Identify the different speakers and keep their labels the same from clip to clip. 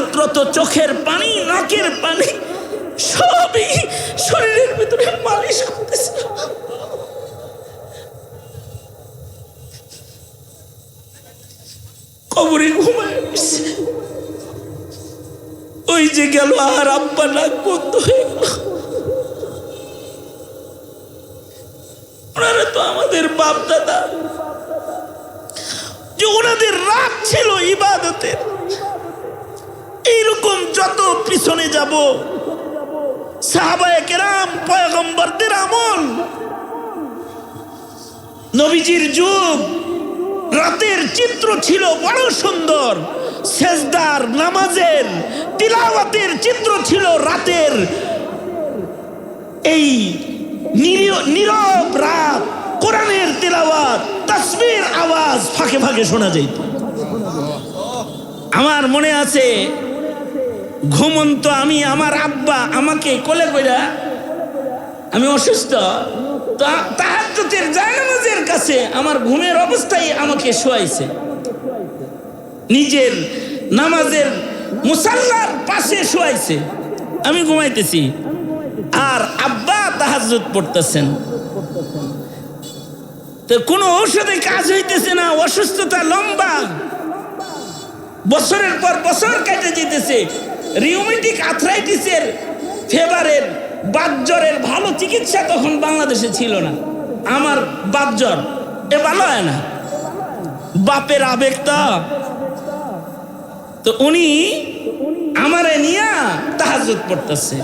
Speaker 1: তাহাজ্জুদরত চোখের পানি, নাকের পানি সবই শরীরের ভিতরে মালিশ করতেছিল। কবরে ঘুমায় গেছে। ওই যে গেল আর আব্বা নাক বন্ধ হয়ে গেল। ওনারা তো আমাদের বাপ দাদা, যে ওনাদের রাত ছিল ইবাদতের। এইরকম যত পিছনে যাব, সাহাবায়ে কেরাম, পয়গম্বরদের আমল, নবীজির যুগ, রাতের চিত্র ছিল বড় সুন্দর। সেজদার, নামাজের, তিলাওয়াতের চিত্র ছিল রাতের। এই নীরব রাত, কোরআনের তিলাওয়াত, তাসবির আওয়াজ ফাঁকে ফাঁকে শোনা যেত। আমার মনে আছে, ঘুমন্ত আমি, আমার আব্বা আমাকে কোলে কইরা, আমি অসুস্থ, তাহাজ্জুদের জায়নামাজের কাছে আমার ঘুমের অবস্থায় আমাকে শোয়াইছে। নিজের নামাজের মুসাল্লার পাশে শোয়াইছে, আমি ঘুমাইতেছি, আর আব্বা তাহাজ্জুদ পড়তেছেন। তো কোনো ঔষধে কাজ হইতেছে না, অসুস্থতা লম্বা, বছরের পর বছর কেটে যেতেছে। রিউমেটিক আর্থ্রাইটিসের, ফেভারের, বাতজ্বরের ভালো চিকিৎসা তখন বাংলাদেশে ছিল না। আমার বাতজ্বর এ ভালো হয় না, বাপের আবেগ তো উনি আমারে নিয়ে তাহাজ্জুদ পড়তেছে।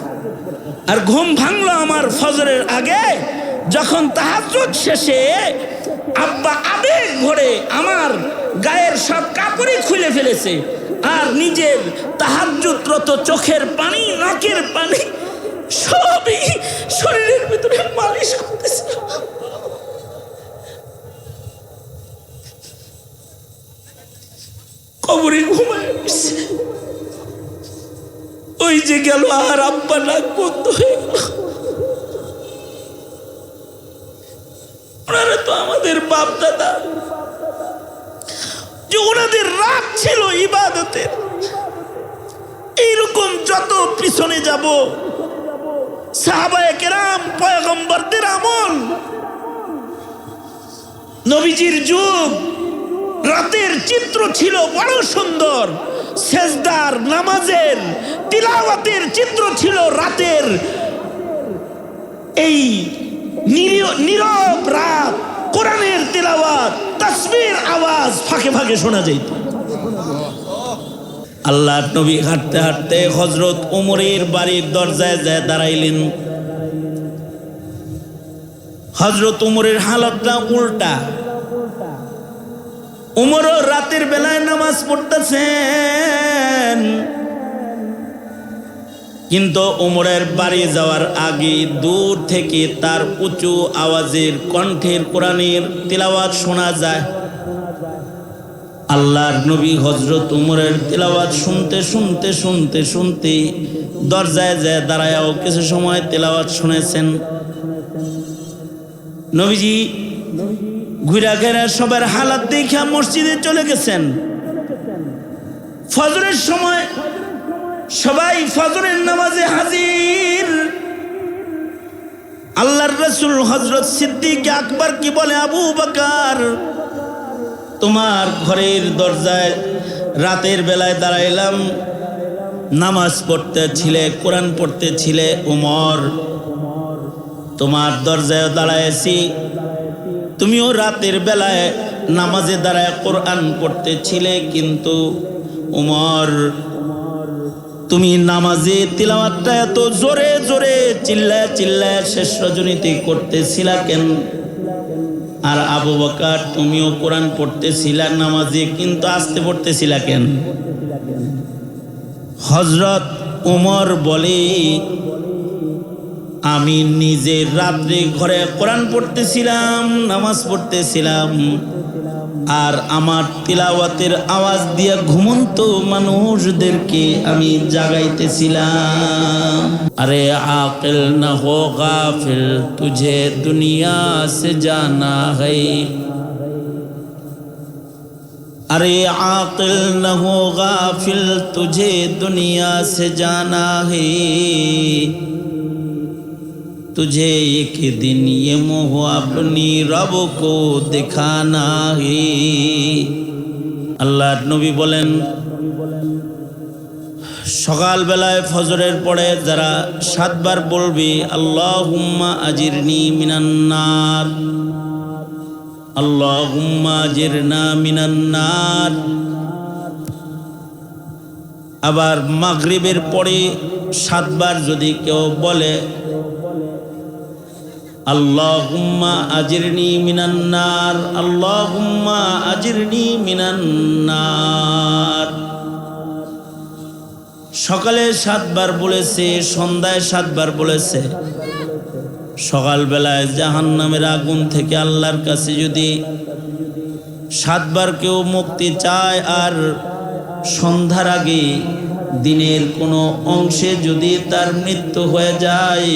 Speaker 1: আর ঘুম ভাঙলো আমার ফজরের আগে, যখন তাহাজ্জুদ শেষে আব্বা আবেগ ভরে আমার গায়ের সব কাপড়ই খুলে ফেলেছে, আর নিজের তাহাজ্জুদরত চোখের পানি, নাকের পানি সবই শরীরের ভিতরে মালিশ করতেছিল। কবরে ঘুমায় গেছে। ওই যে গেল আর আব্বা নাক বন্ধ হয়ে গেল। ওনারা তো আমাদের বাপ দাদা, যে ওনাদের রাত ছিল ইবাদতের। এইরকম যত পিছনে যাব, সাহাবায়ে কেরাম, পয়গম্বরদের আমল, নবীজির যুগ, রাতের চিত্র ছিল বড় সুন্দর। সেজদার, নামাজের, তিলাওয়াতের চিত্র ছিল রাতের। এই নীরব রাত, কোরআনের তিলাওয়াত, তাসবির আওয়াজ ফাঁকে ফাঁকে শোনা যেত। আল্লাহর নবী হাঁটতে হাঁটতে হযরত ওমরের বাড়ির দরজায় যায় দাঁড়াইলেন। হযরত ওমরের হালতটা উল্টা। ওমরও রাতের বেলায় নামাজ পড়তেছেন, কিন্তু ওমরের বাড়ি যাওয়ার আগে দূর থেকে তার উঁচু আওয়াজের কণ্ঠের কোরআনের তিলাওয়াত শোনা যায়। আল্লাহর নবী হযরত ওমরের তিলাওয়াত শুনতে শুনতে শুনতে শুনতে দরজায় যায় দাঁড়ায়াও কিছু সময় তিলাওয়াত শুনেছেন। নবীজি ঘুরা ঘেরা সবার হালাত দেখা মসজিদে চলে গেছেন। ফজরের সময় সবাই ফজরের নামাজে হাজির। আল্লাহর রাসূল হযরত সিদ্দিক আকবর কি বলে, আবু বকর, তোমার ঘরের দরজায় রাতের বেলায় দাঁড়াইলাম, নামাজ পড়তে ছিলে, কোরআন পড়তে ছিলে। ওমর, তোমার দরজায় দাঁড়াইছি, তুমিও রাতের বেলায় নামাজে দাঁড়ায় কোরআন পড়তে ছিলে, কিন্তু ওমর, তুমি নামাজে তিলাওয়াতটা এত জোরে জোরে চিল্লায় চিল্লায় শেষ রজনীতে করতেছিলা কেন? আর আবু বকর, তুমিও কোরআন পড়তেছিলা নামাজে, কিন্তু আস্তে পড়তেছিলা কেন? হযরত ওমর বলে, আমি নিজে রাত্রে ঘরে কোরআন পড়তেছিলাম, নামাজ পড়তেছিলাম, আর আমার তিলাওয়াতের আওয়াজ দিয়ে ঘুমন্ত মানুষদেরকে আমি জাগাইতেছিলাম। আরে আকিল না হো গাফিল, তুঝে দুনিয়া সে জানা है। अरे आकिल न हो गाफिल तुझे दुनिया से जाना है, तुझे एक दिन ये मोह अपनी रब को दिखाना है। আল্লাহর নবী বলেন, সকাল বেলায় ফজরের পরে যারা 7 বার বলবে আল্লাহুম্মা আজিরনি মিনান নার, আল্লাহুম্মা আজিরনা মিনান নার, আবার মাগরিবের পরে 7 বার যদি কেউ বলে আল্লাহুম্মা আজিরনি মিনান নার, আল্লাহুম্মা আজিরনি মিনান নার, সকালে 7 বার বলেছে, সন্ধ্যায় 7 বার বলেছে, সকাল বেলায় জাহান্নামের আগুন থেকে আল্লাহর কাছে যদি 7 বার কেউ মুক্তি চায়, আর সন্ধ্যার আগে দিনের কোনো অংশে যদি তার মৃত্যু হয়ে যায়,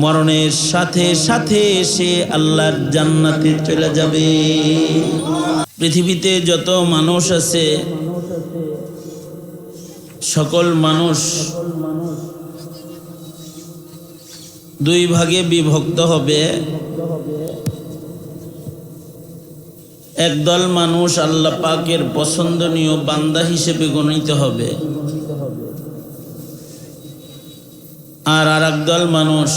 Speaker 1: মরণের সাথে সাথে সে আল্লাহর জান্নাতে চলে যাবে। পৃথিবীতে যত মানুষ আছে সকল মানুষ 2 ভাগে বিভক্ত হবে। একদল মানুষ আল্লাহ পাকের পছন্দনীয় বান্দা হিসেবে গণিত হবে, আর আরেকদল মানুষ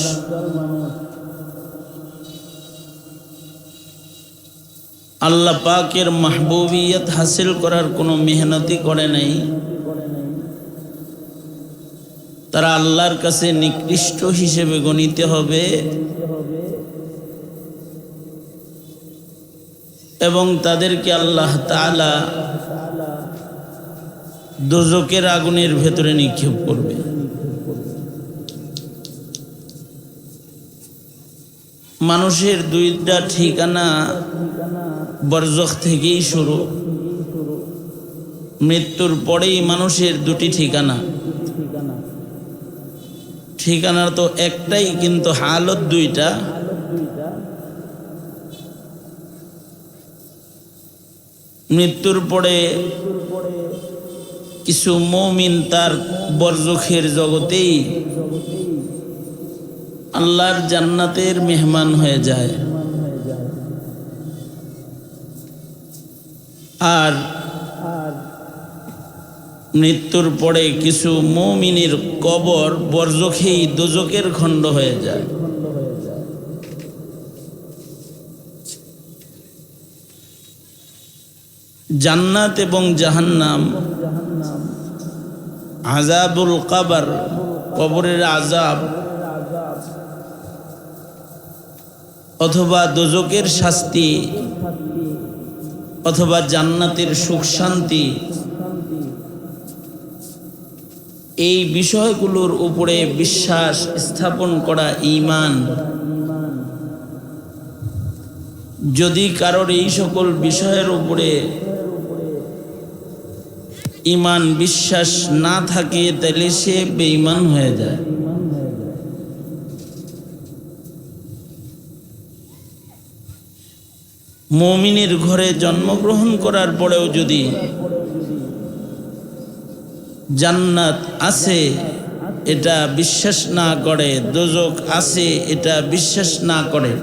Speaker 1: আল্লাহ পাকের মাহবুবিয়ত হাসিল করার কোনো মেহনতি করে নাই, তারা আল্লাহর কাছে নিকৃষ্ট হিসেবে গণিত হবে এবং তাদেরকে আল্লাহ তাআলা দোজখের আগুনের ভেতরে নিক্ষেপ করবে। মানুষের 2টা ঠিকানা বরজখ থেকেই শুরু, মৃত্যুর পরেই মানুষের 2টি ঠিকানা। ঠিকানা তো একটাই, কিন্তু হালত 2টা। মৃত্যুর পরে কিছু মুমিন তার বরজখের জগতেই আল্লাহর জান্নাতের মেহমান হয়ে যায়, আর মৃত্যুর পরে কিছু মুমিনের কবর বরজখেই দোজখের খণ্ড হয়ে যায়। জান্নাত এবং জাহান্নাম, আযাবুল কবর, কবরের আযাব, অথবা দোজখের শাস্তি, অথবা জান্নাতের সুখ শান্তি, এই বিষয়গুলোর উপরে বিশ্বাস স্থাপন করা ঈমান। যদি কারোর এই সকল বিষয়ের উপরে ঈমান বিশ্বাস না থাকে, তাহলে সে বেঈমান হয়ে যায়। মুমিনের ঘরে জন্মগ্রহণ করার পরেও যদি জান্নাত আছে এটা বিশ্বাস না করে, দোজখ আছে এটা বিশ্বাস না করে,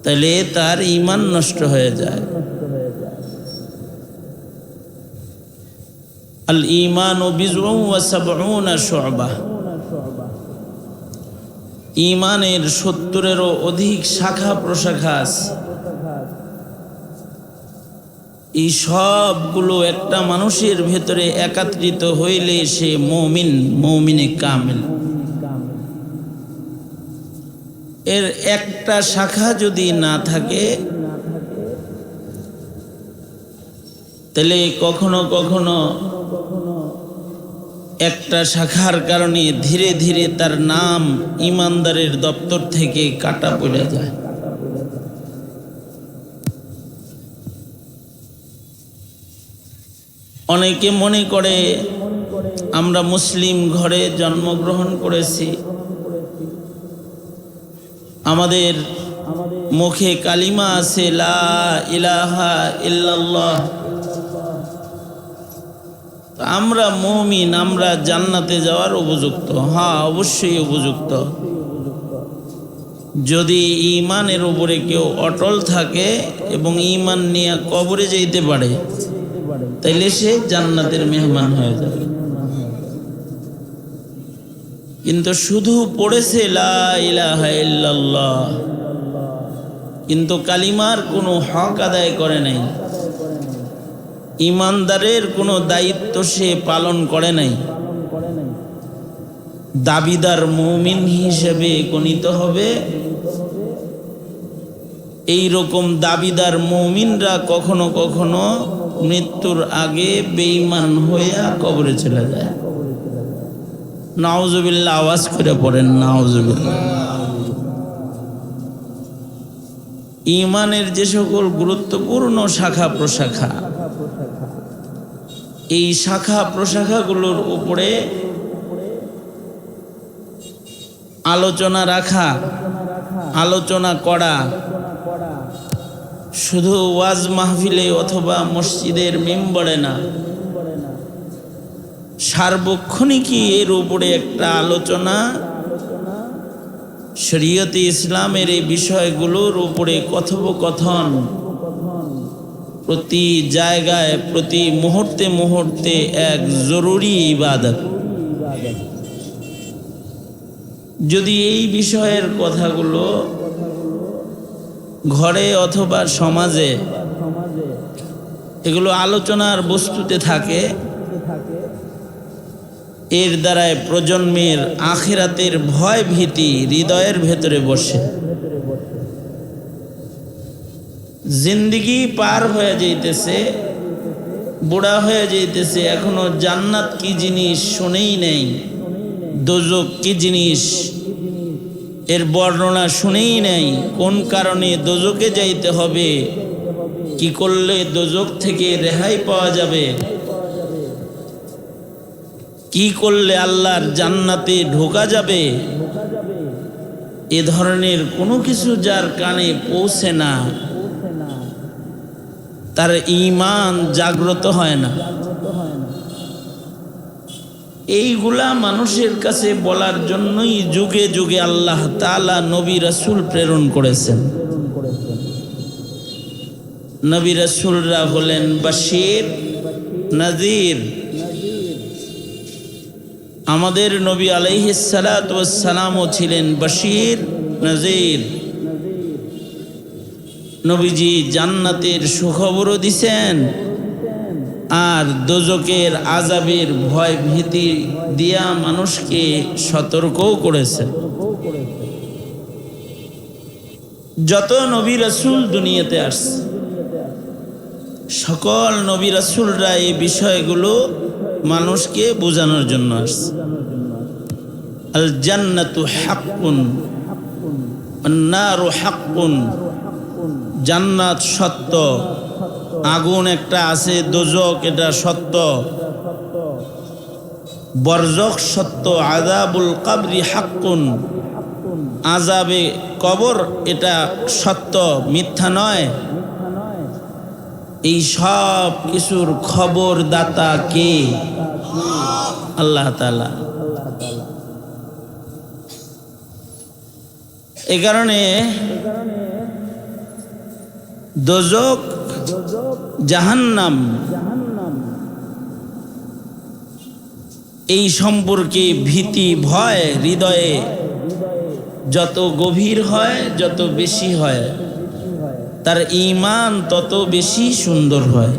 Speaker 1: তাহলে তার ঈমান নষ্ট হয়ে যায়। আল ঈমানু বিজউন ওয়া সাবউনা শু'বা, ঈমানের 70-এরও অধিক শাখা প্রশাখা আছে। এই সবগুলো একটা মানুষের ভেতরে একত্রিত হইলে সে মুমিন, মুমিনে কামিল। এর একটা শাখা যদি না থাকে, তাহলে কখনো কখনো একটা শাখার কারণে ধীরে ধীরে তার নাম ঈমানদারের দপ্তর থেকে কাটা পড়ে যায়। অনেকে মনে করে আমরা মুসলিম ঘরে জন্মগ্রহণ করেছি, আমাদের মুখে কালিমা আছে লা ইলাহা ইল্লাল্লাহ, আমরা মুমিন, আমরা জান্নাতে যাওয়ার উপযুক্ত। হ্যাঁ, অবশ্যই উপযুক্ত। যদি ঈমানের উপরে কেউ অটল থাকে এবং ঈমান নিয়ে কবরে যেতে পারে, তাইলে সে জান্নাতের মেহমান হয়ে যাবে। কিন্তু শুধু পড়েছে লা ইলাহা ইল্লাল্লাহ, কিন্তু কালিমার কোনো হক আদায় করে নাই, ঈমানদারের কোনো দায়িত্ব সে পালন করে নাই, দাবিদার মুমিন হিসেবে গণিত হবে। এই রকম দাবিদার মুমিনরা কখনো কখনো মৃত্যুর আগে বেঈমান হইয়া কবরে চলে যায়। নাউজুবিল্লাহ, আওয়াজ করে পড়েন নাউজুবিল্লাহ। ঈমানের যে সকল গুরুত্বপূর্ণ শাখা প্রশাখা, এই শাখা প্রশাখাগুলোর উপরে আলোচনা রাখা, আলোচনা করা, শুধু ওয়াজ মাহফিলে অথবা মসজিদের মিম্বরে না, সার্বক্ষণিকই এর উপরে একটা আলোচনা, শরীয়তে ইসলামের এই বিষয়গুলোর উপরে কথোপকথন প্রতি জায়গায় প্রতি মুহূর্তে মুহূর্তে এক জরুরি ইবাদত। যদি এই বিষয়ের কথাগুলো ঘরে অথবা সমাজে এগুলো আলোচনার বস্তুতে থাকে, এর দ্বারায় প্রজন্মের আখিরাতের ভয় ভীতি হৃদয়ের ভেতরে বসে। জিন্দেগি পার হয়ে যাইতেছে, বুড়া হয়ে যাইতেছে, এখনো জান্নাত কি জিনিস শুনেই নেই, দোজক কি জিনিস এর বর্ণনা শুনেই নেই, কোন কারণে দোজকে যাইতে হবে, কি করলে দোজক থেকে রেহাই পাওয়া যাবে, কি করলে আল্লাহর জান্নাতে ঢোকা যাবে, এ ধরনের কোনো কিছু যার কানে পৌঁছে না, তার ঈমান জাগ্রত হয় না। এইগুলা মানুষের কাছে বলার জন্যই যুগে যুগে আল্লাহ তাআলা নবী রাসূল প্রেরণ করেছেন। নবী রাসূলরা হলেন বাশীর, নাযীর। আমাদের নবী আলাইহিস সালাতু ওয়াস সালামও ছিলেন বাশীর, নাযীর। নবীজি জান্নাতের সুখবরও দিছেন আর দোজকের আযাবের ভয় ভীতি দিয়া মানুষকে সতর্কও করেছেন। যত নবী রাসূল দুনিয়াতে আসছে, সকল নবী রাসূলরা এই বিষয়গুলো মানুষকে বোঝানোর জন্য আসছে। আল জান্নাতু হাক্কুন ওয়ান নারু হাক্কুন, জান্নাত সত্য, আগুন একটা আছে, দোজক এটা সত্য, বরজখ সত্য, আযাবুল কবরি হাক্কুন, আযাবে কবর এটা সত্য, মিথ্যা নয়। এই সব কিছুর খবর দাতা কে? আল্লাহ তাআলা। এই কারণে দোজক, জাহান্নাম এই সম্পর্কে ভীতি ভয় হৃদয়ে যত গভীর হয়, যত বেশি হয়, তার ঈমান তত বেশি সুন্দর হয়।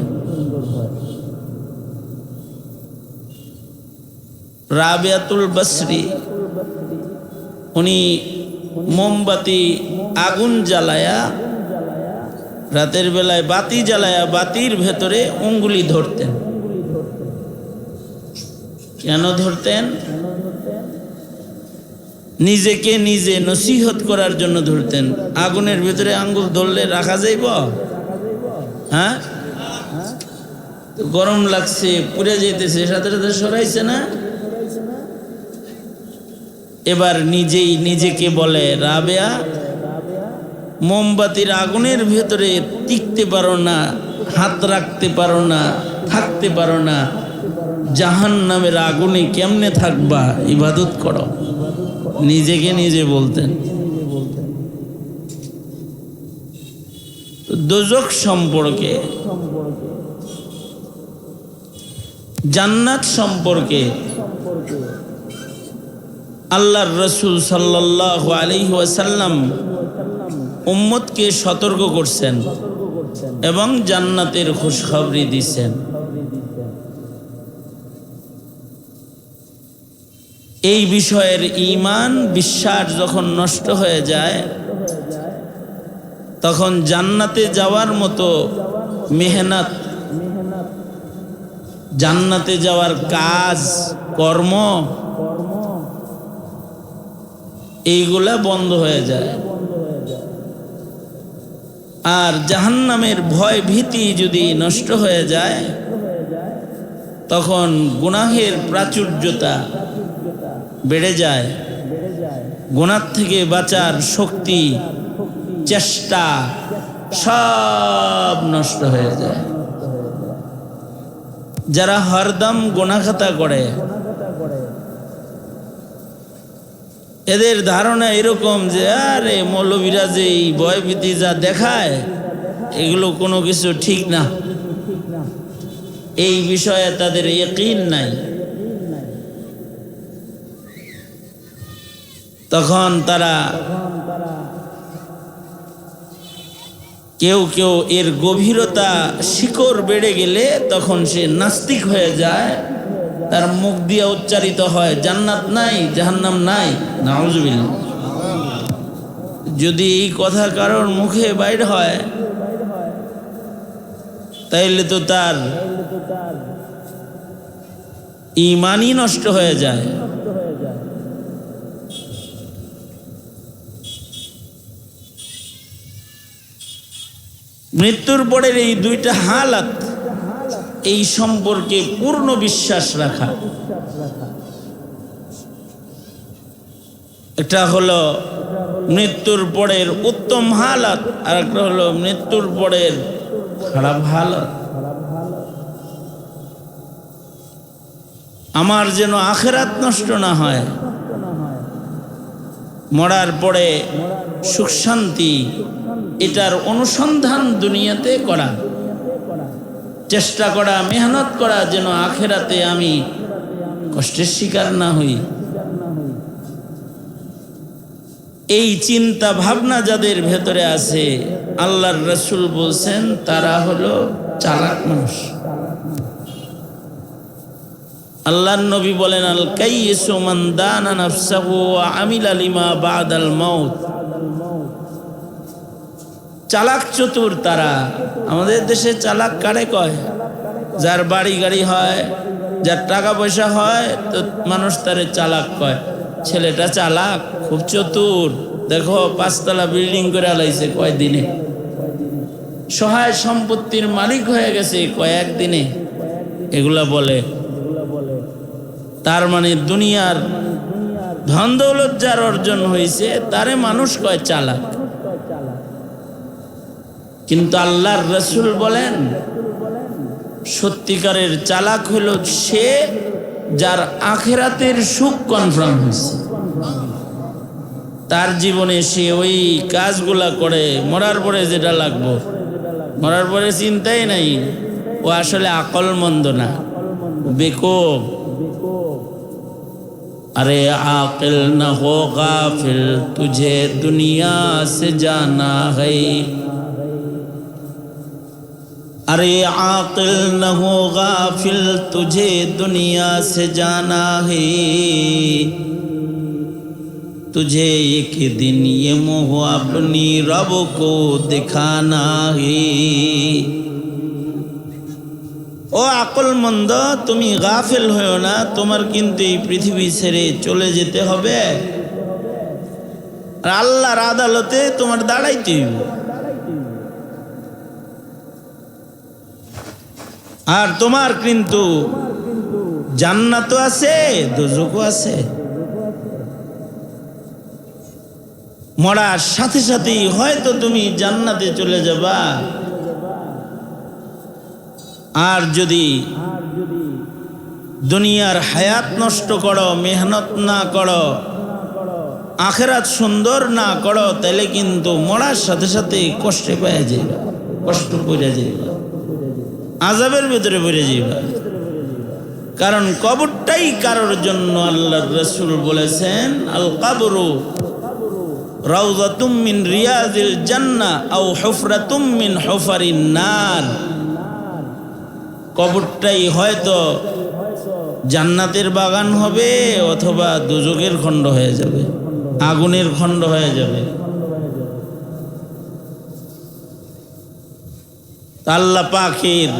Speaker 1: রাবিয়াতুল বসরি উনি মোমবাতি আগুন জ্বালায়া, রাতের বেলায় বাতি জ্বালায়া বাতির ভেতরে অঙ্গুলি ধরতেন। কেন ধরতেন? নিজেকে নিজে নসিহত করার জন্য ধরতেন। আগুনের ভিতরে আঙ্গুল ধরলে রাখা যাইব? হ্যাঁ, গরম লাগছে, পুড়ে যেতেছে, সাথে সাথে সরাইছে না। এবার নিজেই নিজেকে বলে, রাবেয়া মোমবাতির আগুনের ভেতরে টিকতে পারো না, হাত রাখতে পারো না, থাকতে পারো না, জাহান্নামের আগুনে কেমনে থাকবা? ইবাদত করো। নিজেকে নিজে বলতেন। দোজখ সম্পর্কে, জান্নাত সম্পর্কে আল্লাহর রাসূল সাল্লাল্লাহু আলাইহি ওয়াসাল্লাম উম্মতকে সতর্ক করছেন এবং জান্নাতের খুশখবরি দিচ্ছেন। এই বিষয়ের ঈমান বিশ্বাস যখন নষ্ট হয়ে যায়, তখন জান্নাতে যাওয়ার মতো মেহনত, জান্নাতে যাওয়ার কাজ কর্ম এইগুলা বন্ধ হয়ে যায়। আর জাহান্নামের ভয় ভীতি যদি নষ্ট হয়ে যায়, তখন গুনাহের প্রাচুর্যতা বেড়ে যায়। গুনাহ থেকে বাঁচার শক্তি, চেষ্টা সব নষ্ট হয়ে যায়। যারা হরদম গুনাহখাতা করে, এদের ধারণা এরকম যে আরে মৌলবীরা যে এই ভয়ভীতি যা দেখায়, এগুলো কোনো কিছু ঠিক না। এই বিষয়ে তাদের ইয়াকিন নাই। তখন তারা কেউ কেউ এর গভীরতা শিকড় বেড়ে গেলে তখন সে নাস্তিক হয়ে যায়। তার মুখ দিয়ে উচ্চারিত হয় জান্নাত নাই, জাহান্নাম নাই, নাউজুবিল্লাহ। যদি এই কথা কারোর মুখে বাইর হয়, তাইলে তো তার ঈমানই নষ্ট হয়ে যায়। মৃত্যুর পরের এই দুইটা হালাত, এই সম্পর্কে পূর্ণ বিশ্বাস রাখা। একটা হলো মৃত্যুর পরের উত্তম হালাত, আর একটা হলো মৃত্যুর পরের খারাপ হালাত। আমার যেন আখিরাত নষ্ট না হয়, মরার পরে সুখ শান্তি, এটার অনুসন্ধান দুনিয়াতে করা, চেষ্টা করা, মেহনত করা, যেন আখিরাতে আমি কষ্টের শিকার না হই। এই চিন্তা ভাবনা যাদের ভেতরে আছে, আল্লাহর রাসূল বলছেন তারা হলো চালাক মানুষ। আল্লাহর নবী বলেন, আল কাইয়িসু মান দানা নাফসাহু ওয়া আমিলা লিমা বাদাল মাউত। চালাক চতুর তারা। আমাদের দেশে চালাক কারে কয়? যার বাড়ি গাড়ি হয়, যার টাকা পয়সা হয়, তো মানুষ তারে চালাক কয়। ছেলেটা চালাক, খুব চতুর, দেখো 5 তলা বিল্ডিং করে আলাইছে কয়দিনে, সহায় সম্পত্তির মালিক হয়ে গেছে কয়েকদিনে, এগুলা বলে। তার মানে দুনিয়ার ধন দৌলত যার অর্জন হয়েছে তারে মানুষ কয় চালাক। কিন্তু আল্লাহর রাসূল বলেন সত্যিকারের চালাক হলো সে যার আখিরাতের সুখ কনফার্ম হয়েছে, তার জীবনে সে ওই কাজগুলা করে, মরার পরে যেটা লাগবো, মরার পরে চিন্তাই নাই। ও আসলে আকলমন্দ না, বেকুব। अरे आकिल न हो गाफिल तुझे दुनिया से जाना है। अरे आकिल न हो गाफिल तुझे दुनिया से जाना है। तुझे एक दिन ये मोह अपनी रब को दिखाना है। ও আকলমন্দ, তুমি গাফেল হয়েও না, তোমার কিন্তু এই পৃথিবী ছেড়ে চলে যেতে হবে, আর আল্লাহর আদালতে তোমার দাঁড়াইতে হইব। আর তোমার কিন্তু জান্নাতও আছে, দোজখও আছে। মরার সাথে সাথেই হয়তো তুমি জান্নাতে চলে যাবা। আর যদি দুনিয়ার হায়াত নষ্ট করো, মেহনত না করো, আখেরাত সুন্দর না করো, তাহলে কিন্তু মরার সাথে সাথে কষ্টে পেয়ে যাইবা, কষ্ট পড়ে যাইবা, আযাবের ভিতরে পড়ে যাইবা। কারণ কবরটাই কারোর জন্য আল্লাহর রাসূল বলেছেন, আল কবরু রাউযাতুম মিন রিয়াজিল জান্নাহ আও হুফরাতুম মিন হুফারিন নার। কবরটাই হয়তো জান্নাতের বাগান হবে অথবা দোজখের খণ্ড হয়ে যাবে, আগুনের খণ্ড হয়ে যাবে। আল্লাহ পাকের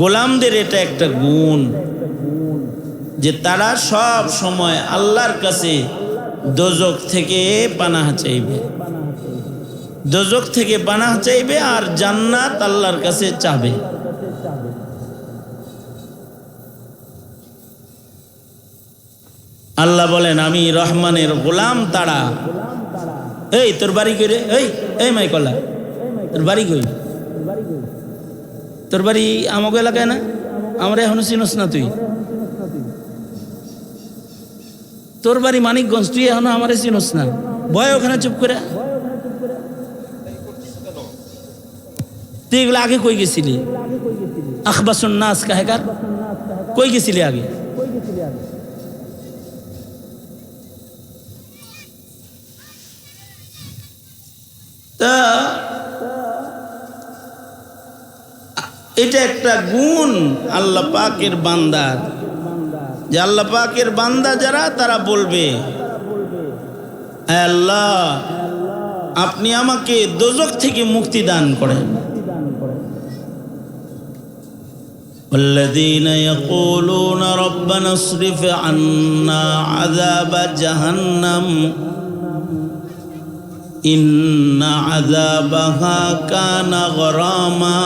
Speaker 1: গোলামদের এটা একটা গুণ যে তারা সব সময় আল্লাহর কাছে দোজখ থেকে পানাহ চাইবে, দোজখ থেকে পানাহ চাইবে আর জান্নাত আল্লাহর কাছে চাবে। আল্লাহ বলেন, আমি রহমানের গোলাম তারা। এই তোর বাড়ি কই রে? এই মাইকলা, তোর বাড়ি কই? তোর বাড়ি আমাকে এলাকায় না? আমরা এখনো চিনস না তুই? তোর বাড়ি মানিকগঞ্জ, তুই এখনো আমারে চিনস না? ভয় ওখানে চুপ করে। তুই এগুলো আগে কই গেছিলি? আখবাসুন নাস কাহেকার কই গেছিলি আগে? তা এটা একটা গুণ আল্লাহ পাকের বান্দার, যে আল্লাহ পাকের বান্দা যারা তারা বলবে, হে আল্লাহ, আপনি আমাকে দোজখ থেকে মুক্তি দান করেন। والذين يقولون ربنا اصرف عنا عذاب جهنم إن عذابها كان غراما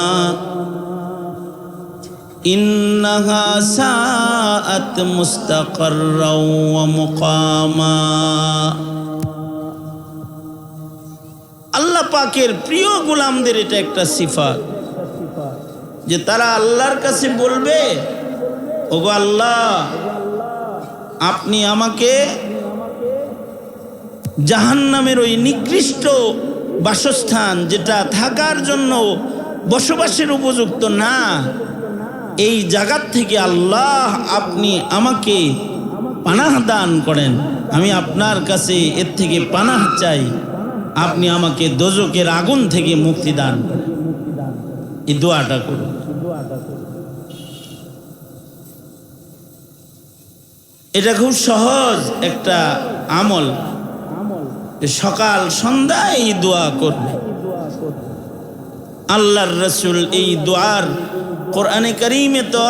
Speaker 1: إنها ساءت مستقرا ومقاما। আল্লাহ পাকের প্রিয় গোলামদের এটা একটা সিফাত যে তারা আল্লাহর কাছে বলবে, ওগো আল্লাহ, আপনি আমাকে জাহান্নামের ওই নিকৃষ্ট বাসস্থান, যেটা থাকার জন্য বসবাসের উপযুক্ত না, এই জায়গার থেকে আল্লাহ আপনি আমাকে পানাহ দান করেন। আমি আপনার কাছে এর থেকে পানাহ চাই, আপনি আমাকে দোজখের আগুন থেকে মুক্তি দান করেন। এই দোয়াটা করুন। এটা খুব সহজ একটা আমল, সকাল সন্ধ্যা এই দোয়া করবে। আল্লাহর রাসূল এই দোয়ার কোরআনে কারীমে তো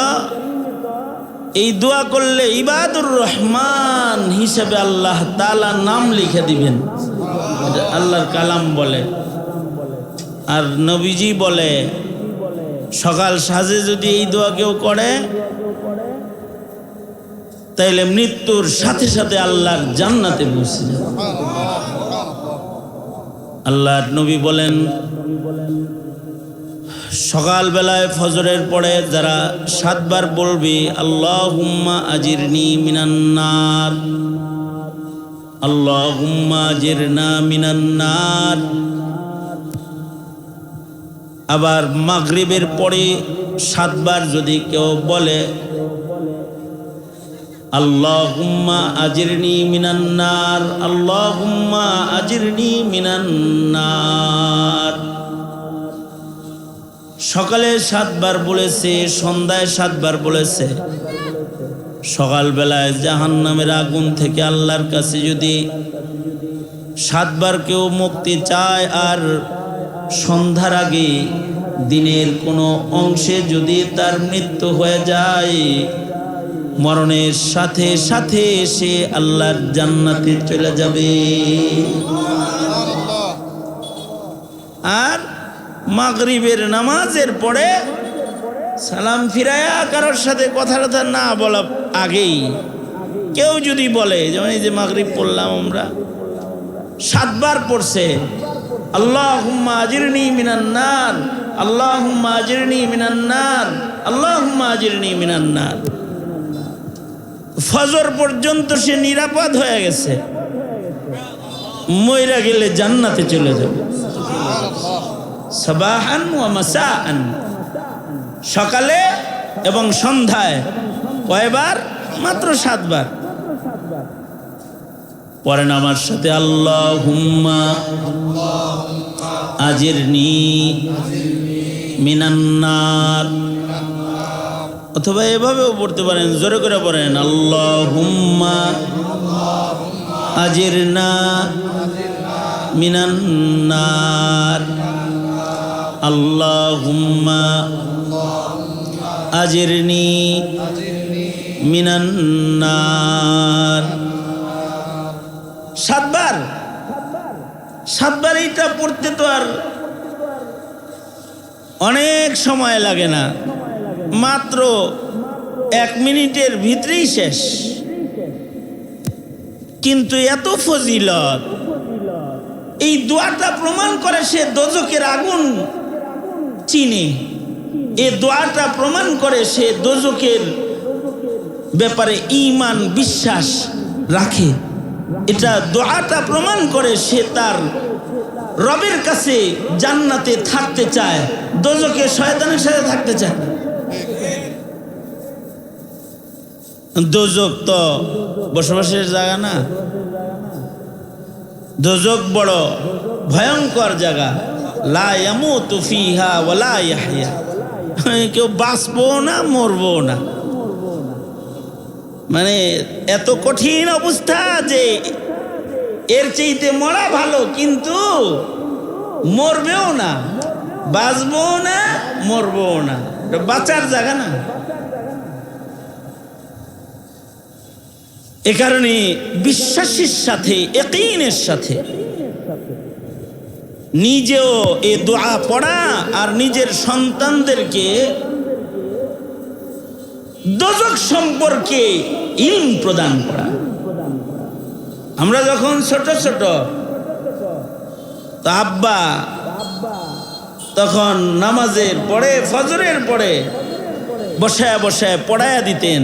Speaker 1: এই দোয়া করলে ইবাদুর রহমান হিসেবে আল্লাহ তাআলা নাম লিখে দিবেন, এটা আল্লাহর কালাম বলে। আর নবীজি বলে, সকাল সাজে যদি এই দোয়া কেউ করে তাইলে মৃত্যুর সাথে সাথে আল্লাহর জান্নাতে পৌঁছে যাবে। আল্লাহর নবী বলেন, সকাল বেলায় ফজরের পরে যারা 7 বার বলবে আল্লাহুম্মা আজিরনি মিনান নার, আল্লাহুম্মা আজিরনা মিনান নার। আবার মাগরিবের পরে 7 বার যদি কেউ বলে আল্লাহুম্মা আজিরনি মিনান নার, আল্লাহুম্মা আজিরনি মিনান নার। সকালে 7 বার বলেছে, সন্ধ্যায় 7 বার বলেছে। সকালবেলায় জাহান্নামের আগুন থেকে আল্লাহর কাছে যদি 7 বার কেউ মুক্তি চায়, আর সন্ধ্যার আগে দিনের কোনো অংশে যদি তার মৃত্যু হয়ে যায়, মরণের সাথে সাথে সে আল্লাহর জান্নাতে চলে যাবে। আর মাগরিবের নামাজের পরে সালাম ফিরায়া কারোর সাথে কথা না বলা আগেই কেউ যদি বলে, যেমন এই যে মাগরিব পড়লাম আমরা, 7 বার পড়ছে আল্লাহুম্মা আজিরনি মিনান নার, আল্লাহুম্মা আজিরনি মিনান নার, আল্লাহুম্মা আজিরনি মিনান নার। ফজর পর্যন্ত সে নিরাপদ হয়ে গেছে, মইরা গেলে জান্নাতে চলে যাবে। সাবাহান ওয়া মাসাআন, সকালে এবং সন্ধ্যায়। কয়বার? মাত্র 7 বার। পড়েন আমার সাথে, আল্লাহুম্মা আজিরনি মিনান নার। অথবা এভাবেও পড়তে পারেন, জোরে করে পড়েন, আল্লাহুম্মা আজিরনা মিনান নার, আল্লাহুম্মা আজিরনি মিনান নার। 7 বার। 7 বার এইটা পড়তে তো আর অনেক সময় লাগে না, মাত্র 1 মিনিটের ভিতরেই শেষ। কিন্তু এত ফজিলত, এই দোয়াটা প্রমাণ করে সে দোজখের আগুন চিনে। এই দোয়াটা প্রমাণ করে সে দোজখের ব্যাপারে ঈমান বিশ্বাস রাখে। এটা দোয়াটা প্রমাণ করে সে তার রবের কাছে জান্নাতে থাকতে চায়, দোজখে শয়তানের সাথে থাকতে চায়। দোজখ তো বসবাসের জায়গা না, দোজখ বড় ভয়ঙ্কর জায়গা। লা ইয়ামুতু ফিহা ওয়া লা ইয়াহইয়া, কেউ বাঁচবো না মরবো না। মানে এত কঠিন অবস্থা যে এর চাইতে মরা ভালো, কিন্তু মরবেও না, বাঁচবো না, মরবো না, বাঁচার জায়গা না। এ কারণে বিশ্বাসের সাথে, ইয়াকিনের সাথে নিজেও এই দোয়া পড়া আর নিজের সন্তানদেরকে দোজখ সম্পর্কে ইলম প্রদান করা। আমরা যখন ছোট ছোট, তো আব্বা তখন নামাজের পরে, ফজরের পরে বসায় বসায় পড়ায়া দিতেন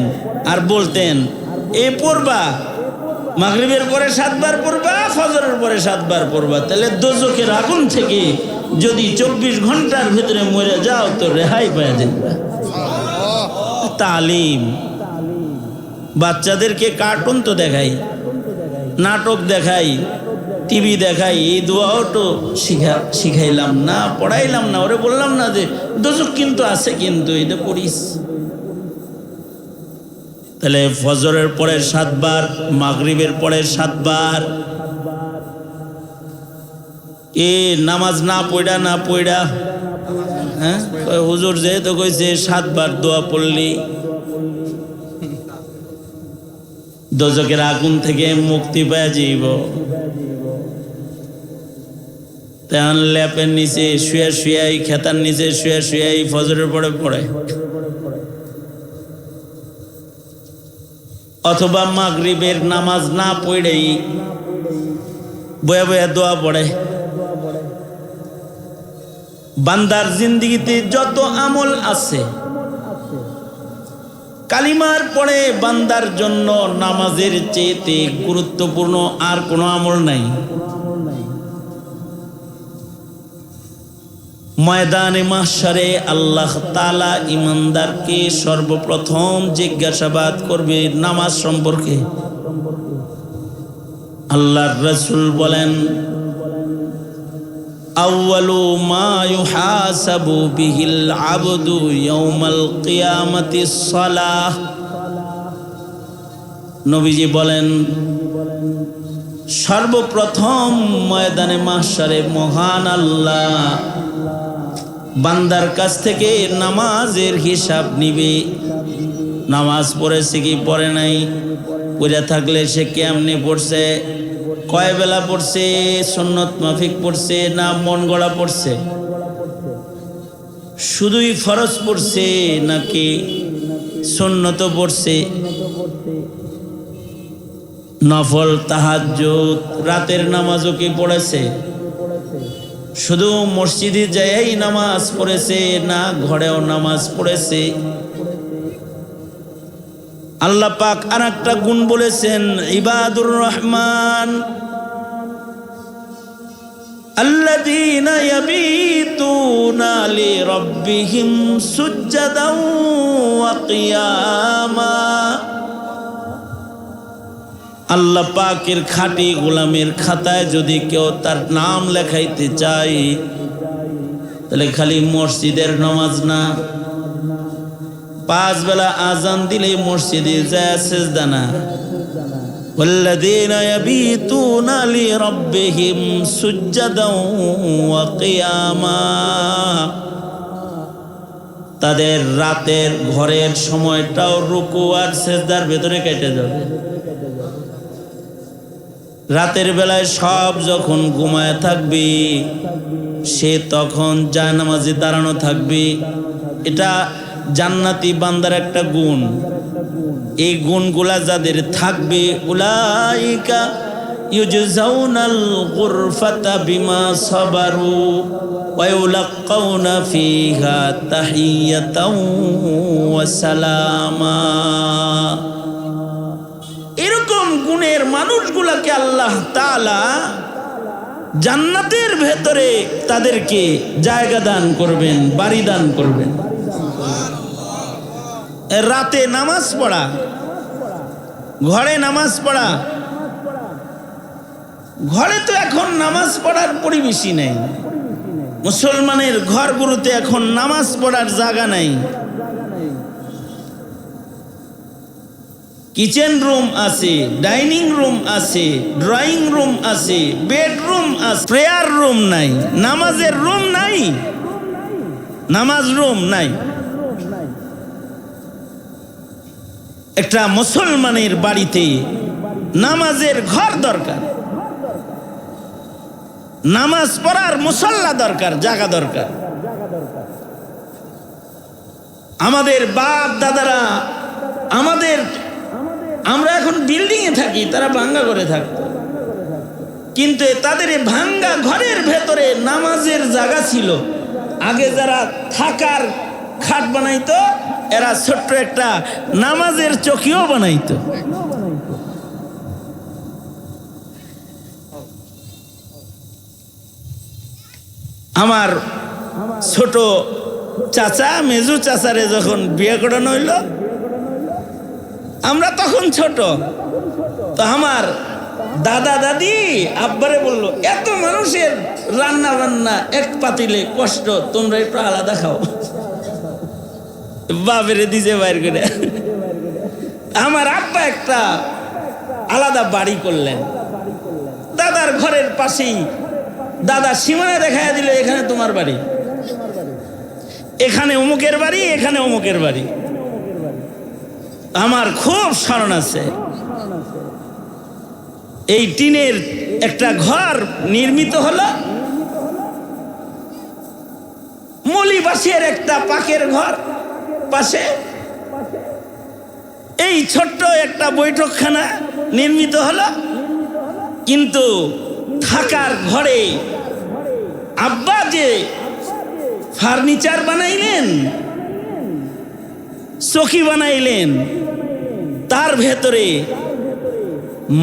Speaker 1: আর বলতেন, এ পড়বা, মাগরিবের পরে 7 বার পড়বা, ফজরের পরে 7 বার পড়বা। তাহলে দোজখের আগুন থেকে যদি 24 ঘন্টার ভিতরে মরে যাও তো রেহাই পাওয়া যাবে। তালিম। বাচ্চাদেরকে কার্টুন তো দেখাই, নাটক দেখাই, টিভি দেখাই, এই দোয়াও তো শিখাইলাম না, পড়াইলাম না, ওরে বললাম না যে দোজখ কিন্তু আছে, কিন্তু এটা পড়িস। তাহলে ফজরের পরে 7 বার, মাগরিবের পরে 7 বার। এ নামাজ না পড়া, হ্যাঁ, হুজুর যেহেতু কইছে 7 বার দোয়া পড়লি দোজখের আগুন থেকে মুক্তি পেয়ে যাইব। তেমন ল্যাপের নিচে শুয়ে শুয়াই, খেতার নিচে শুয়ে শুয়াই ফজরের পরে পড়ে, অথবা মাগরিবের নামাজ না পড়েই বয়া বয়া দোয়া পড়ে। বান্দার জিন্দেগিতে যত আমল আছে, কালিমার পরে বান্দার জন্য নামাজের চেয়ে গুরুত্বপূর্ণ আর কোনো আমল নাই। ময়দানে মাহশারে আল্লাহ তাআলা ইমানদারকে সর্বপ্রথম জিজ্ঞাসাবাদ করবে নামাজ সম্পর্কে। আল্লাহর রাসূল বলেন, আউয়ালু মা ইউহাসাবু বিহিল আবদু ইয়াউমাল কিয়ামাতিস সালাহ। নবীজি বলেন, সর্বপ্রথম ময়দানে মাহশারে মহান আল্লাহ বান্দার কাছ থেকে নামাজের হিসাব নিবে। নামাজ পড়েছে কি পড়ে নাই, পড়ে থাকলে সে কেমনে পড়ছে, কয় বেলা পড়ছে, সুন্নত মাফিক পড়ছে না মন গড়া পড়ছে, শুধুই ফরজ পড়ছে নাকি সুন্নত পড়ছে। নফল তাহাজ্জুদ রাতের নামাজও কি পড়েছে? শুধু মসজিদে যাই নামাজ পড়েছে না ঘরেও নামাজ পড়েছে? আল্লাহ পাক আরেকটা গুণ বলেছেন, ইবাদুর রহমান আল্লাযীনা ইয়াবিতুনা লিরাব্বিহিম সুজদান ওয়া কিয়ামা। আল্লাহ পাকের খাঁটি গোলামের খাতায় যদি কেউ তার নাম লেখাইতে চায়, তাহলে খালি মসজিদের নামাজ না, 5 বেলা আজান দিলে মসজিদে যায় সেজদা না। ওয়াল্লাযীনা ইয়াবিতুনা লিরাব্বিহিম সুজদান ওয়া কিয়ামা। তাদের রাতের ঘরের সময়টাও রুকু আর সেজদার ভেতরে কেটে যাবে। রাতের বেলায় সব যখন ঘুমায় থাকবে, সে তখন জায়নামাজে দাঁড়ানো থাকবে। এটা জান্নাতি বান্দার একটা গুণ। এই গুণগুলা যাদের থাকবে, উলাইকা ইউজজাউনাল গুরফাতা বিমা সাবারু ওয়া ইউলাক্কাউনা ফিহা তাহিয়াতাও ওয়া সালামা। এরকম গুণের মানুষগুলাকে আল্লাহ তাআলা জান্নাতের ভেতরে তাদেরকে জায়গা দান করবেন, বাড়ি দান করবেন। রাতে নামাজ পড়া, ঘরে নামাজ পড়া। ঘরে তো এখন নামাজ পড়ার পরিবেশই নেই। মুসলমানের ঘরগুলোতে এখন নামাজ পড়ার জায়গা নাই। কিচেন রুম আছে, ডাইনিং রুম আছে, ড্রয়িং রুম আছে, বেডরুম আছে, প্রেয়ার রুম নাই, নামাজের রুম নাই, নামাজ রুম নাই। একটা মুসলমানের বাড়িতে নামাজের ঘর দরকার, নামাজ পড়ার মুসল্লা দরকার, জায়গা দরকার। আমাদের বাপ দাদারা, আমরা এখন বিল্ডিং এ থাকি, তারা ভাঙ্গা ঘরে থাকতো, কিন্তু তাদের ভাঙ্গা ঘরের ভেতরে নামাজের জায়গা ছিল। আগে যারা থাকার খাট বানাইতো, এরা ছোট্ট একটা নামাজের চৌকিও বানাইতো। আমার ছোট চাচা, মেজু চাচারে যখন বিয়ে করানো হইল, আমরা তখন ছোট, তো আমার দাদা দাদি আব্বারে বললো, এত মানুষের রান্না বান্না এক পাতিলে কষ্ট, তোমরা একটু আলাদা খাও। বাপেরে দিছে বাইর করে। আমার আব্বা একটা আলাদা বাড়ি করলেন দাদার ঘরের পাশেই। দাদা সীমানা দেখায় দিল, এখানে তোমার বাড়ি, এখানে অমুকের বাড়ি, এখানে অমুকের বাড়ি। আমার খুব স্মরণ আছে, এই টিনের একটা ঘর নির্মিত হলো, মলিবাসের একটা পাকের ঘর পাশে, এই ছোট্ট একটা বৈঠকখানা নির্মিত হলো। কিন্তু থাকার ঘরে আব্বা যে ফার্নিচার বানাইলেন, চৌকি বানাইলেন, তার ভেতরে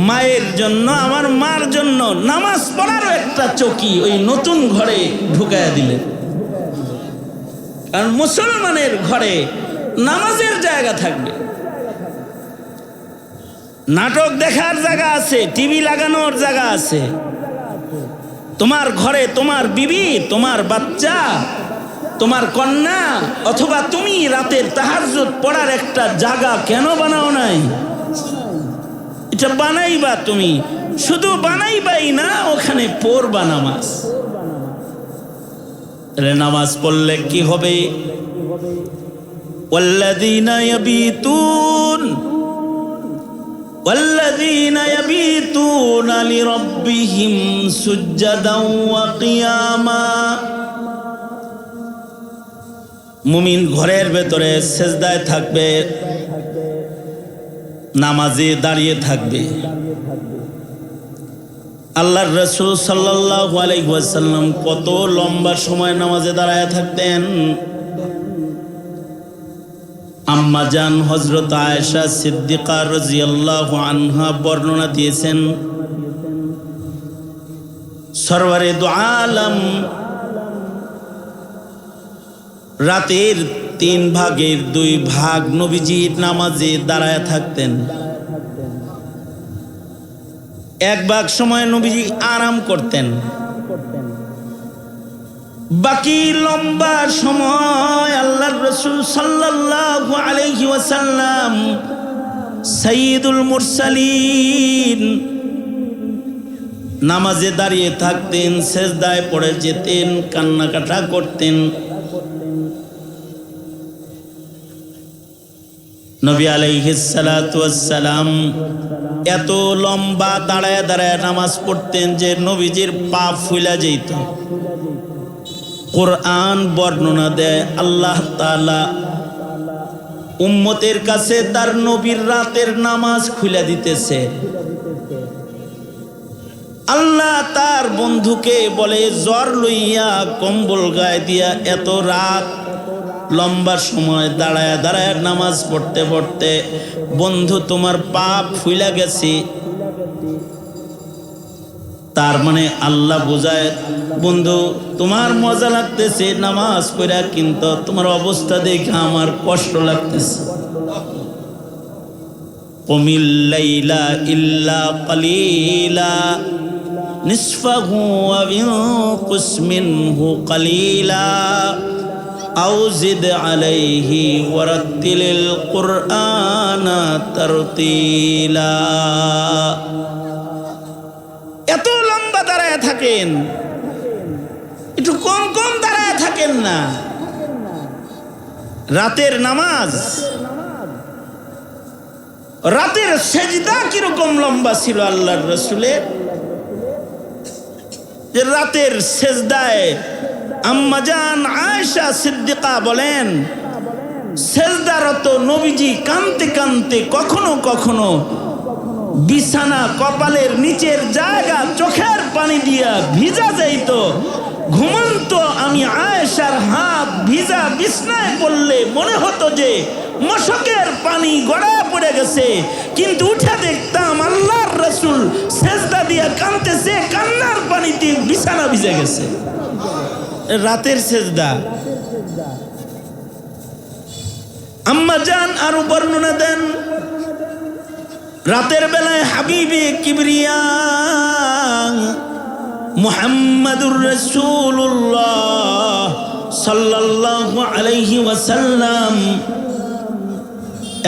Speaker 1: মায়ের জন্য, আমার মার জন্য নামাজ পড়ারও একটা চৌকি ওই নতুন ঘরে ঢুকাইয়া দিলেন। কারণ মুসলমানের ঘরে নামাজের জায়গা থাকবে, নাটক দেখার জায়গা আছে, টিভি লাগানোর জায়গা আছে। তোমার ঘরে তোমার বিবি, তোমার বাচ্চা, তোমার কন্যা অথবা তুমি রাতের তাহাজ্জুদ পড়ার একটা জায়গা কেন বানাও নাই? এটা বানাইবা তুমি, শুধু বানাইবাই না, ওখানে পড়বা নামাজ। নামাজ পড়লে কি হবে? ওয়াল্লাযীনা ইয়াবিতুনা লিরাব্বিহিম সুজদান ওয়া কিয়ামা। মুমিন ঘরের ভেতরে সেজদায় থাকবে, নামাজে দাঁড়িয়ে থাকবে। আল্লাহর রাসূল সাল্লাল্লাহু আলাইহি ওয়াসাল্লাম কত লম্বা সময় নামাজে দাঁড়ায় থাকতেন। আম্মা জান হযরত আয়েশা সিদ্দিকা রাদিয়াল্লাহু আনহা বর্ণনা দিয়েছেন, সরওয়ারে দু আলম রাতের 3 ভাগের 2 ভাগ নবীজি নামাজে দাঁড়ায় থাকতেন। 1 ভাগ সময় নবীজি আরাম করতেন, বাকি লম্বা সময় আল্লাহর রাসূল সাল্লাল্লাহু আলাইহি ওয়াসাল্লাম সাইয়্যিদুল মুরসালিন নামাজে দাঁড়িয়ে থাকতেন, সেজদায় পড়ে যেতেন, কান্নাকাটা করতেন। নবী আলাইহিস সালাতু ওয়াস সালাম এত লম্বা দাঁড়ায় দাঁড়ায় নামাজ পড়তেন যে নবীজির পা ফুলে যেত। কোরআন বর্ণনা দেয় আল্লাহ তাআলা উম্মতের কাছে তার নবীর রাতের নামাজ খুলে দিতেছে। আল্লাহ তার বন্ধুকে বলে, জ্বর লইয়া কম্বল গায়ে দিয়া এত রাত লম্বা সময় দাঁড়ায় দাঁড়ায় নামাজ পড়তে পড়তে বন্ধু তোমার পাপ ফুইলা গেছে। তার মানে আল্লাহ বোঝায়, বন্ধু তোমার মজা লাগতেছে নামাজ পড়া, কিন্তু তোমার অবস্থা দেখে আমার কষ্ট লাগতেছে। কুমিল লাইলা ইল্লা কালিলা নিসফাহু ওয়া ইনকুস মিনহু কালিলা আও জিদ আলাইহি ওয়ারাত্তিলিল কুরআনা তারতিলা। এত লম্বা দাঁড়ায় থাকেন, একটু কম কম দাঁড়ায় থাকেন না। রাতের নামাজ, রাতের সেজদা কিরকম লম্বা ছিল আল্লাহর রাসূলের, যে রাতের সেজদায় আম্মা জান আয়েশা সিদ্দিকা বলেন, সেজদারত নবীজি কাঁদতে কাঁদতে কখনো কখনো বিছানা কপালের নিচের জায়গা চোখের পানি দিয়া ভিজা যাইত। ঘুমন্ত আমি আয়েশার হাত ভিজা বিছনায় পড়লে মনে হতো যে মশকের পানি গড়ায় পড়ে গেছে, কিন্তু উঠে দেখতাম আল্লাহর রাসূল সেজদা দিয়া কাঁদতেছে, কান্নার পানিতে বিছানা ভিজে গেছে। রাতের সেজদা। আম্মা জান আরো বর্ণনা দেন, রাতের বেলায় হাবিবে কিবরিয়া মুহাম্মাদুর রাসূলুল্লাহ সাল্লাল্লাহু আলাইহি ওয়াসাল্লাম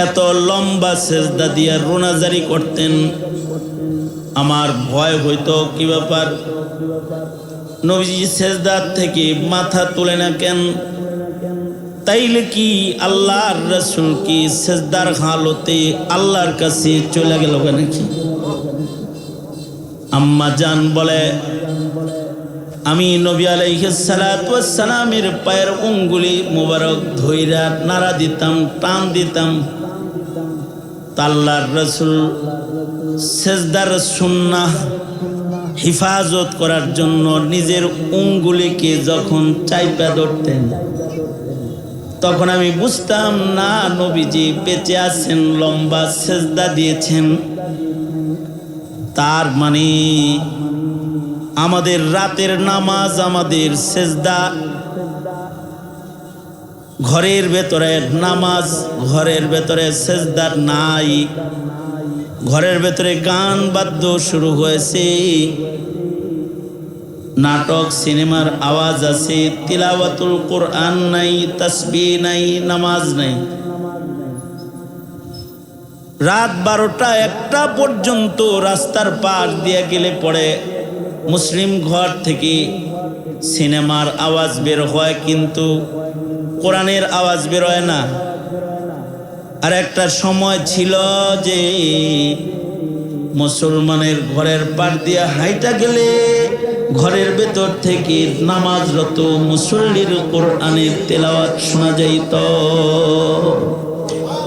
Speaker 1: এত লম্বা সেজদা দিয়া রোনাজারি করতেন। আমার ভয় হইতো, কি ব্যাপার, নবীজি সেজদা থেকে মাথা তুলে না কেন? তাইলে কি আল্লাহর রাসূল কি সেজদার হালতে আল্লাহর কাছে চলে গেল নাকি? আম্মা জান বলে, আমি নবী আলাইহিস সালাতু ওয়াস সালামের পায়ের আঙ্গুলি মোবারক ধইরা নাড়া দিতাম, টান দিতাম। আল্লাহর রাসূল সেজদার সুন্নাহ হিফাজত করার জন্য নিজের আঙ্গুলিকে যখন চাইপা ধরতেন, তখন আমি বুঝতাম না নবীজি বেঁচে আছেন, লম্বা সেজদা দিয়েছেন। তার মানে আমাদের রাতের নামাজ, আমাদের সেজদা, ঘরের ভেতরে নামাজ, ঘরের ভেতরে সেজদা নাই, ঘরের ভেতরে গান বাদ্য শুরু হয়েছে, নাটক সিনেমার আওয়াজ আছে, তিলাওয়াতুল কোরআন নাই, তাসবিহ নাই, নামাজ নাই। রাত 12টা 1টা পর্যন্ত রাস্তার পাশ দিয়ে গেলে পরে মুসলিম ঘর থেকে সিনেমার আওয়াজ বের হয়, কিন্তু কোরআনের আওয়াজ বের হয় না। আর একটা সময় ছিল যে মুসলমানের ঘরের পাশ দিয়ে হাইটা গেলে ঘরের ভেতর থেকে নামাজরত মুসল্লির কোরআনের তেলাওয়াত শোনা যাইত।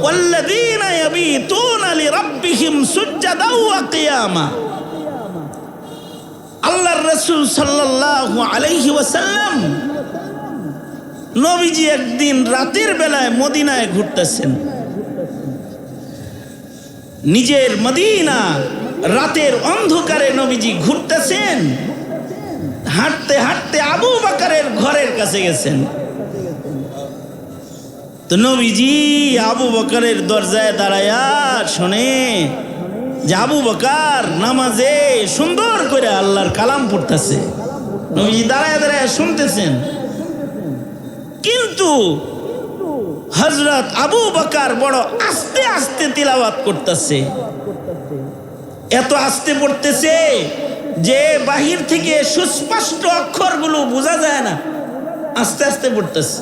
Speaker 1: ওয়াল্লাযীনা ইয়াবিতুনা লিরাব্বিহিম সুজদাও ওয়া কিয়ামা। আল্লাহর রাসূল সাল্লাল্লাহু আলাইহি ওয়াসাল্লাম নবীজি একদিন রাতের বেলায় মদিনায় ঘুরতেছেন। নিজের মদিনা রাতের অন্ধকারে নবীজি ঘুরতেছেন। হাঁটতে হাঁটতে আবু বকরের ঘরের কাছে গেছেন। তো নবীজি আবু বকরের দরজায় দাঁড়ায়া শোনে যে আবু বকর নামাজে সুন্দর করে আল্লাহর কালাম পড়তেছে। নবীজি দাঁড়ায় দাঁড়ায় শুনতেছেন, কিন্তু হযরত আবু বকর বড় আস্তে আস্তে তিলাওয়াত করতেছে। এত আস্তে পড়তেছে যে বাহির থেকে সুস্পষ্ট অক্ষরগুলো বোঝা যায় না, আস্তে আস্তে পড়তেছে।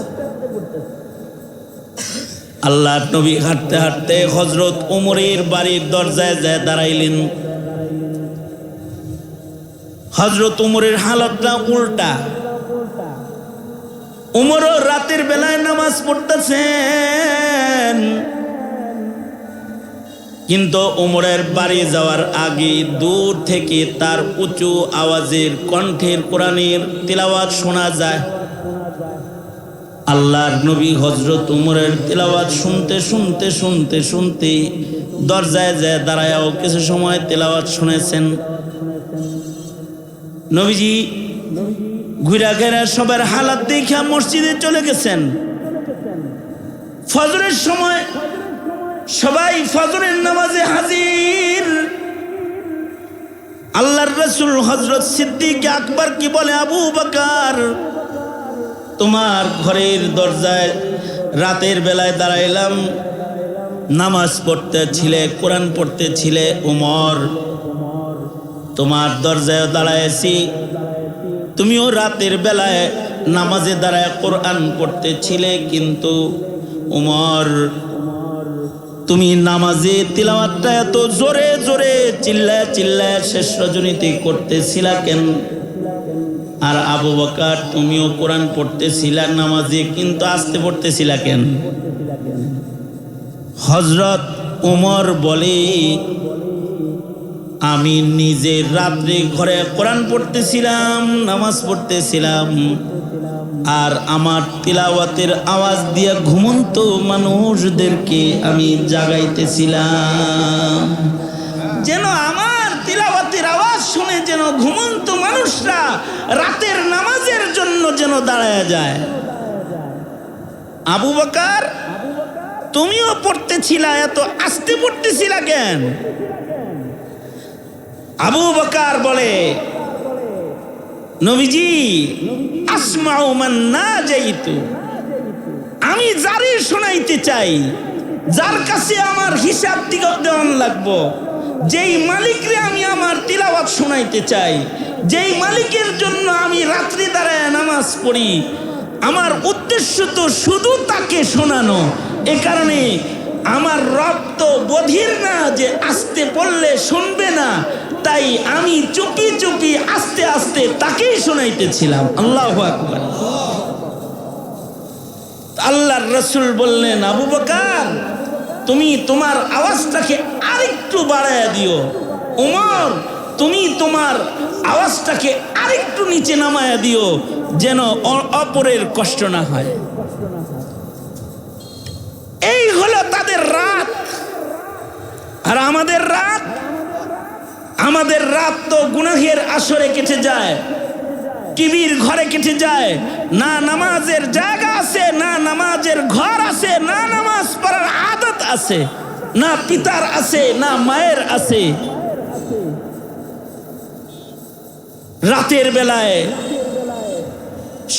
Speaker 1: আল্লাহর নবী হাঁটতে হাঁটতে হযরত ওমরের বাড়ির দরজায় যায় দাঁড়াইলেন। হযরত ওমরের হালতটা উল্টা। ওমরও রাতের বেলায় নামাজ পড়তেছেন, কিন্তু ওমরের বাড়ি যাওয়ার আগে দূর থেকে তার উঁচু আওয়াজের কণ্ঠের কোরআনের তিলাওয়াত শোনা যায়। আল্লাহর নবী হযরত ওমরের তিলাওয়াত শুনতে শুনতে শুনতে শুনতে দরজায় যায় দাঁড়ায়াও কিছু সময় তিলাওয়াত শুনেছেন। নবীজি ঘুরা ঘেরা সবার হালাত দেখা মসজিদে চলে গেছেন। ফজরের সময় সবাই ফজরের নামাজে হাজির। আল্লাহর রাসূল হযরত সিদ্দিক আকবর কি বলে, আবু বকর তোমার ঘরের দরজায় রাতের বেলায় দাঁড়াইলাম, নামাজ পড়তে ছিলে, কোরআন পড়তে ছিলে। ওমর তোমার দরজায় দাঁড়াইছি, তুমিও রাতের বেলায় নামাজে দাঁড়ায় কোরআন পড়তে ছিলে, কিন্তু ওমর তুমি নামাজে তিলাওয়াতটা এত জোরে জোরে চিল্লায় চিল্লায় শেষ রজনীতে করতেছিলা কেন? আর আবু বকর তুমিও কোরআন পড়তেছিলা নামাজে, কিন্তু আস্তে পড়তেছিলা কেন? হযরত ওমর বলে, আমি নিজে রাত্রে ঘরে কোরআন পড়তেছিলাম, নামাজ পড়তেছিলাম, আর আমার তিলাওয়াতের আওয়াজ দিয়ে ঘুমন্ত মানুষদেরকে আমি জাগাইতেছিলাম, যেন আমার তিলাওয়াতের আওয়াজ শুনে যেন ঘুমন্ত মানুষরা রাতের নামাজের জন্য যেন দাঁড়ায় যায়। আবু বকর তুমিও পড়তেছিলা, এত আস্তে পড়তেছিলা কেন? আবু বকর বলে, নবীজি আসমাউ মান নাজাইতু, আমি যারে শোনাইতে চাই, যার কাছে আমার হিসাব দেওয়ান লাগবো, যেই মালিকরে আমি আমার তিলাওয়াত শোনাইতে চাই, যেই মালিকের জন্য আমি রাত্রি দাঁড়ায় নামাজ পড়ি, আমার উদ্দেশ্য তো শুধু তাকে শোনানো। এ কারণে আমার রব তো বধির না যে আস্তে পড়লে শুনবে না, তাই আমি চুপি চুপি আস্তে আস্তে তাকেই শোনাইতেছিলাম। আল্লাহু আকবার। আল্লাহর রাসূল বললেন, আবু বকর তুমি তোমার আওয়াজটাকে আরেকটু বাড়ায় দিও। ওমর তুমি তোমার আওয়াজটাকে আরেকটু নিচে নামায়া দিও, যেন অপরের কষ্ট না হয়। এই হলো তাদের রাত। আর আমাদের রাত, আমাদের রাত তো গুনাহের আসরে কেটে যায়, টিভির ঘরে কেটে যায়। না নামাজের জায়গা আছে, না নামাজের ঘর আছে, না নামাজ পড়ার আদত আছে, না পিতার আছে, না মায়ের আছে। রাতের বেলায়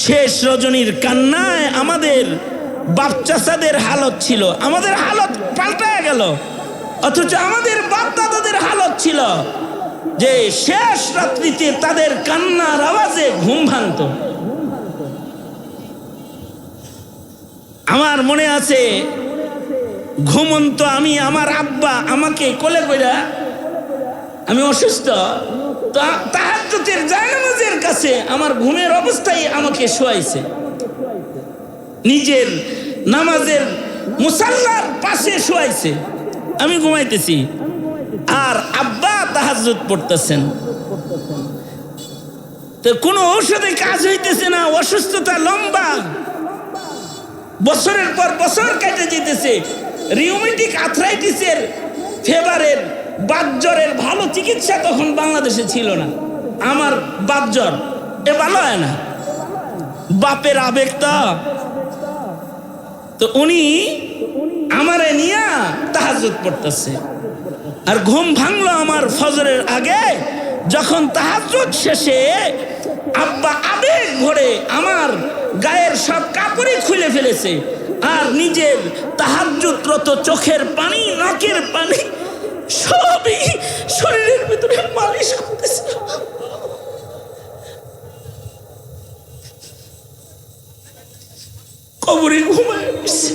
Speaker 1: শেষ রজনীর কান্নায় আমাদের বাপ চাচাদের হালত ছিল, আমাদের হালত পাল্টায় গেল। অথচ আমাদের বাপ দাদাদের হালত ছিল যে শেষ রাত্রিতে তাদের কান্নার আওয়াজে ঘুম ভাঙত। আমার মনে আছে, ঘুমন্ত আমি, আমার আব্বা আমাকে কোলে কইরা, আমি অসুস্থ, তাহাজ্জুদের জায়নামাজের কাছে আমার ঘুমের অবস্থায় আমাকে শোয়াইছে, নিজের নামাজের মুসাল্লার পাশে শোয়াইছে। আমি ঘুমাইতেছি, আর আব্বা তাহাজ্জুদ পড়তেছেন। তো কোনো ঔষধে কাজ হইতেছে না, অসুস্থতা লম্বা, বছরের পর বছর কেটে যেতেছে। রিউমেটিক আর্থ্রাইটিসের, ফেভারের, বাতজ্বরের ভালো চিকিৎসা তখন বাংলাদেশে ছিল না। আমার বাতজ্বর এ ভালো হয় না, বাপের আবেগ তো উনি আমারে নিয়া তাহাজ্জুদ পড়তেছে। আর ঘুম ভাঙলো আমার ফজরের আগে, যখন তাহাজ্জুদ শেষে আব্বা আবেগ ভরে আমার গায়ের সব কাপড়ই খুলে ফেলেছে, আর নিজের তাহাজ্জুদরত চোখের পানি, নাকের পানি সবই শরীরের ভিতরে মালিশ করতেছে। কবরে ঘুমায় গেছে।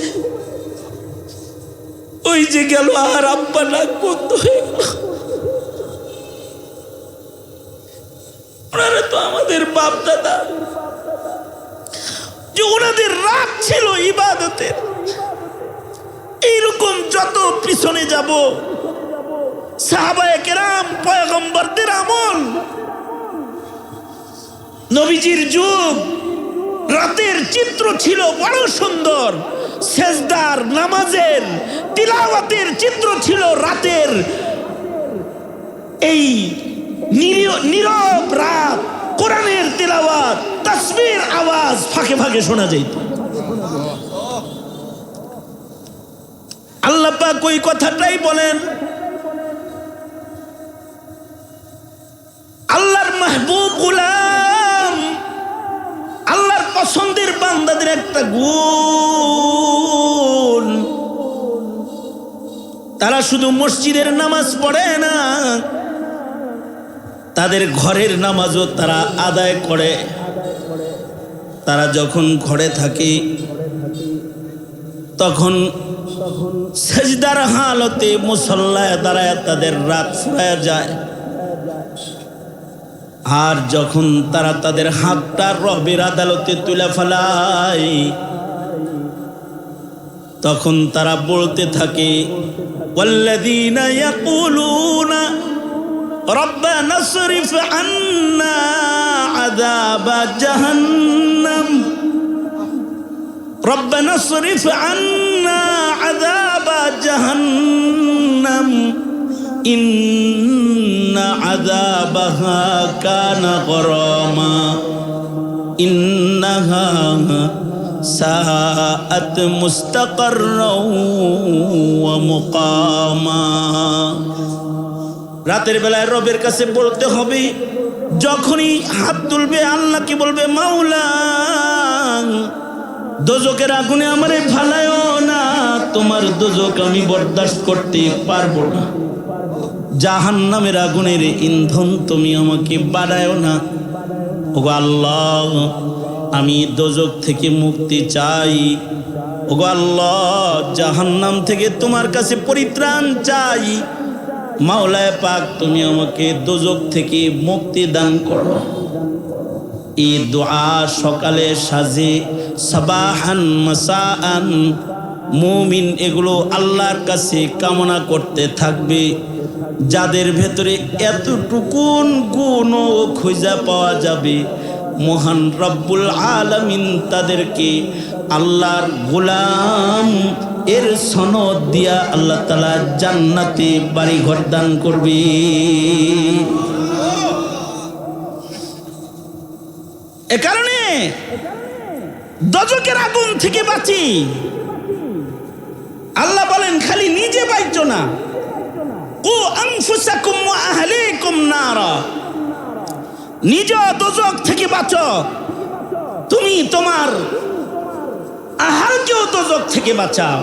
Speaker 1: ওই যে গেল, আর আব্বা নাক বন্ধ হয়ে গেল। ওনারা তো আমাদের বাপ দাদা, যে ওনাদের রাত ছিল ইবাদতের। এইরকম যত পিছনে যাব, সাহাবায়ে কেরাম, পয়গম্বরদের আমল, নবীজির যুগ, রাতের চিত্র ছিল বড় সুন্দর। সেজদার, নামাজের, তিলাওয়াতের চিত্র ছিল রাতের। এই নীরব রাত, কোরআনের তিলাওয়াত, তাসবির আওয়াজ ফাঁকে ফাঁকে শোনা যেত। আল্লাহ পাক ওই কথাটাই বলেন, আল্লাহর মাহবুব গোলাম, আল্লাহর পছন্দের বান্দাদের একটা গুণ, তারা শুধু মসজিদের নামাজ পড়ে না, তাদের ঘরের নামাজও তারা আদায় করে। তারা যখন ঘরে থাকে তখন সেজদার হালতে মুসল্লায় দাঁড়ায় তাদের রাত ফুরায় যায়। আর যখন তারা তাদের হাতটা রবের আদালতে তুলে ফেলায়, তখন তারা বলতে থাকে, ওয়াল্লাযীনা ইয়াকুলুনা রব্বানা সরিফ আন্না আযাবা জাহান্নাম, রব্বানা সরিফ আন্না আযাবা জাহান্নাম, ইন্না আযাবাহা কানা গরামা, ইন্নাহা সাআত মুস্তাকাররাও ওয়া মুকামা। রাতের বেলায় রবের কাছে বলতে হবে, যখনই হাত তুলবে আল্লাহকে বলবে, মাওলা দোজকের আগুনে আমারে ফালায়ও না, তোমার দোজক আমি বরদাস্ত করতে পারবো না, জাহান্নামের আগুনের ইন্ধন তুমি আমাকে বাড়ায়ও না। ওগো আল্লাহ, আমি দোজক থেকে মুক্তি চাই। ওগো আল্লাহ, জাহান্নাম থেকে তোমার কাছে পরিত্রাণ চাই। মাওলায়ে পাক, তুমি আমাকে দোজক থেকে মুক্তি দান করো। এই দোয়া সকালে সাজে, সাবাহান মাসাআন, মুমিন এগুলো আল্লাহর কাছে কামনা করতে থাকবে। যাদের ভেতরে এতটুকুন গুণও খুঁজে পাওয়া যাবে, মহান রব্বুল আলামিন তাদেরকে আল্লাহর গোলাম এর সনদ দিয়া আল্লাহ তাআলা জান্নাতে বাড়ি ঘর দান করবে। এ কারণে দোজকের আগুন থেকে বাঁচি। আল্লাহ বলেন, খালি নিজে বাইচো না, কু আনফুসাকুম ওয়া আহলিকুম নারা, নিজ দোজক থেকে বাঁচো, তুমি তোমার আহারকেও দোজক থেকে বাঁচাও,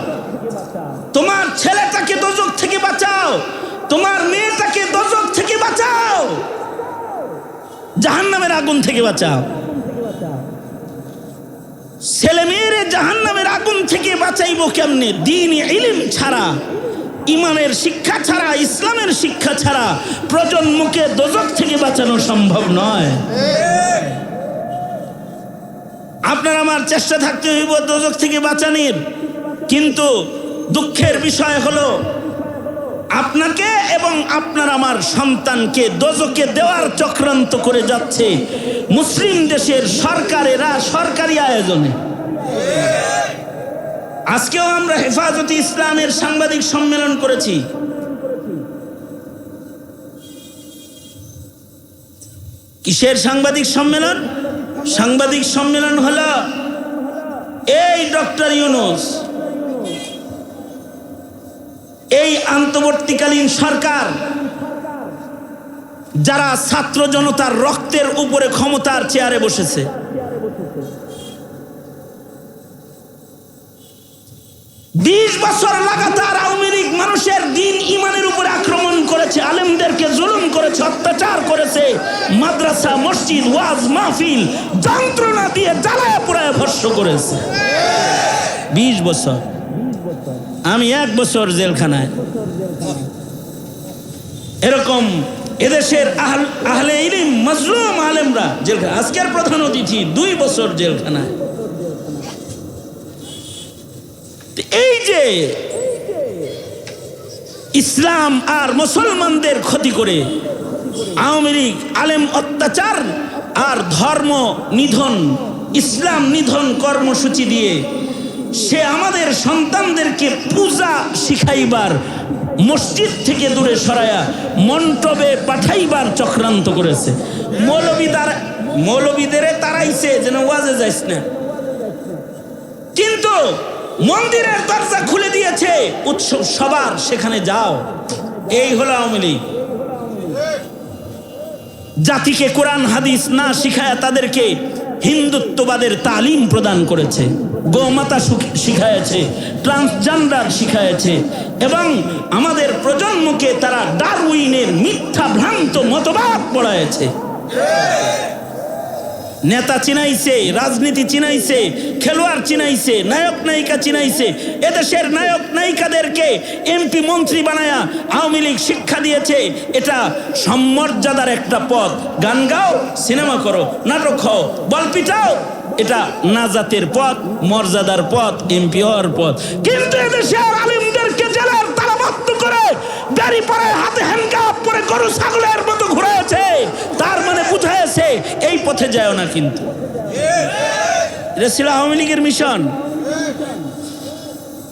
Speaker 1: তোমার ছেলেটাকে দোজক থেকে বাঁচাও, তোমার মেয়েটাকে দোজক থেকে বাঁচাও, জাহান্নামের আগুন থেকে বাঁচাও। ছেলে মেয়েরে জাহান্নামের আগুন থেকে বাঁচাইবো কেমনে? দ্বীন ইলম ছাড়া, ইমানের শিক্ষা ছাড়া, ইসলামের শিক্ষা ছাড়া প্রজন্মকে দোজক থেকে বাঁচানো সম্ভব নয়। আপনার আমার চেষ্টা থাকতে হইব দোজক থেকে বাঁচানোর। কিন্তু দুঃখের বিষয় হলো আপনার আমার সন্তানকে দোজখে দেওয়ার চক্রান্ত করে যাচ্ছে মুসলিম দেশের সরকারেরা সরকারি আয়োজনে। আজকেও আমরা হেফাজতে ইসলামের সাংবাদিক সম্মেলন করেছি। কিসের সাংবাদিক সম্মেলন? সাংবাদিক সম্মেলন হলো এই ডক্টর ইউনূস, এই অন্তর্বর্তীকালীন সরকার যারা ছাত্র জনতার রক্তের উপরে ক্ষমতার চেয়ারে বসেছে, 20 বছর লাগাতার আওয়ামী লীগ মানুষের দিন ইমানের উপরে আক্রমণ করেছে, আলেমদেরকে জুলুম করেছে, অত্যাচার করেছে, মাদ্রাসা মসজিদ ওয়াজ মাহফিল যন্ত্রণা দিয়ে জ্বালায় পোড়ায় ভস্ম করেছে। 20 বছর। আমি 1 বছর জেলখানায়। এরকম এদেশের আহলে ইলম মাজলুম আলেমরা জেলখানায়। আজকের প্রধান অতিথি 2 বছর জেলখানায়। এই যে ইসলাম আর মুসলমানদের ক্ষতি করে আওয়ামী লীগ আলেম অত্যাচার আর ধর্ম নিধন, ইসলাম নিধন কর্মসূচি দিয়ে সে আমাদের সন্তানদেরকে পূজা শিখাইবার, মসজিদ থেকে দূরে সরায়া মন্টবে পাঠাইবার চক্রান্ত করেছে। মৌলবীদের তারাইছে যেন ওয়াজে যাইস না, কিন্তু মন্দিরের দরজা খুলে দিয়েছে উৎসব সবার, সেখানে যাও। এই হলো আওয়ামী লীগ। জাতিকে কোরআন হাদিস না শিখায় তাদেরকে হিন্দুত্ববাদের তালিম প্রদান করেছে, গোমাতা শিখায়েছে, ট্রান্সজেন্ডার শিখায়েছে এবং আমাদের প্রজন্মকে তারা ডারউইনের মিথ্যা ভ্রান্ত মতবাদ পড়ায়েছে। নেতা চিনাইছে, রাজনীতি চিনাইছে, খেলোয়াড় চিনাইছে, নায়ক নায়িকা চিনাইছে। এদেশের নায়ক নায়িকাদেরকে এমপি মন্ত্রী বানায়া আওয়ামী লীগ শিক্ষা দিয়েছে এটা সম্মর্যাদার একটা পথ। গান গাও, সিনেমা করো, নাটক হও, বল পিটাও, এটা নাজাতের পথ, মর্যাদার পথ, এমপি হওয়ার পথ। কিন্তু এদেশের আলেমদেরকে জেলার তালাবদ্ধ করে গাড়ি পরে হাতে হ্যান্ডকাপ পরে গরু ছাগলের মতো ঘুরেছে। তার মানে বুঝাইছে এই পথে যায় না। কিন্তু এটা ছিল আওয়ামী লীগের মিশন।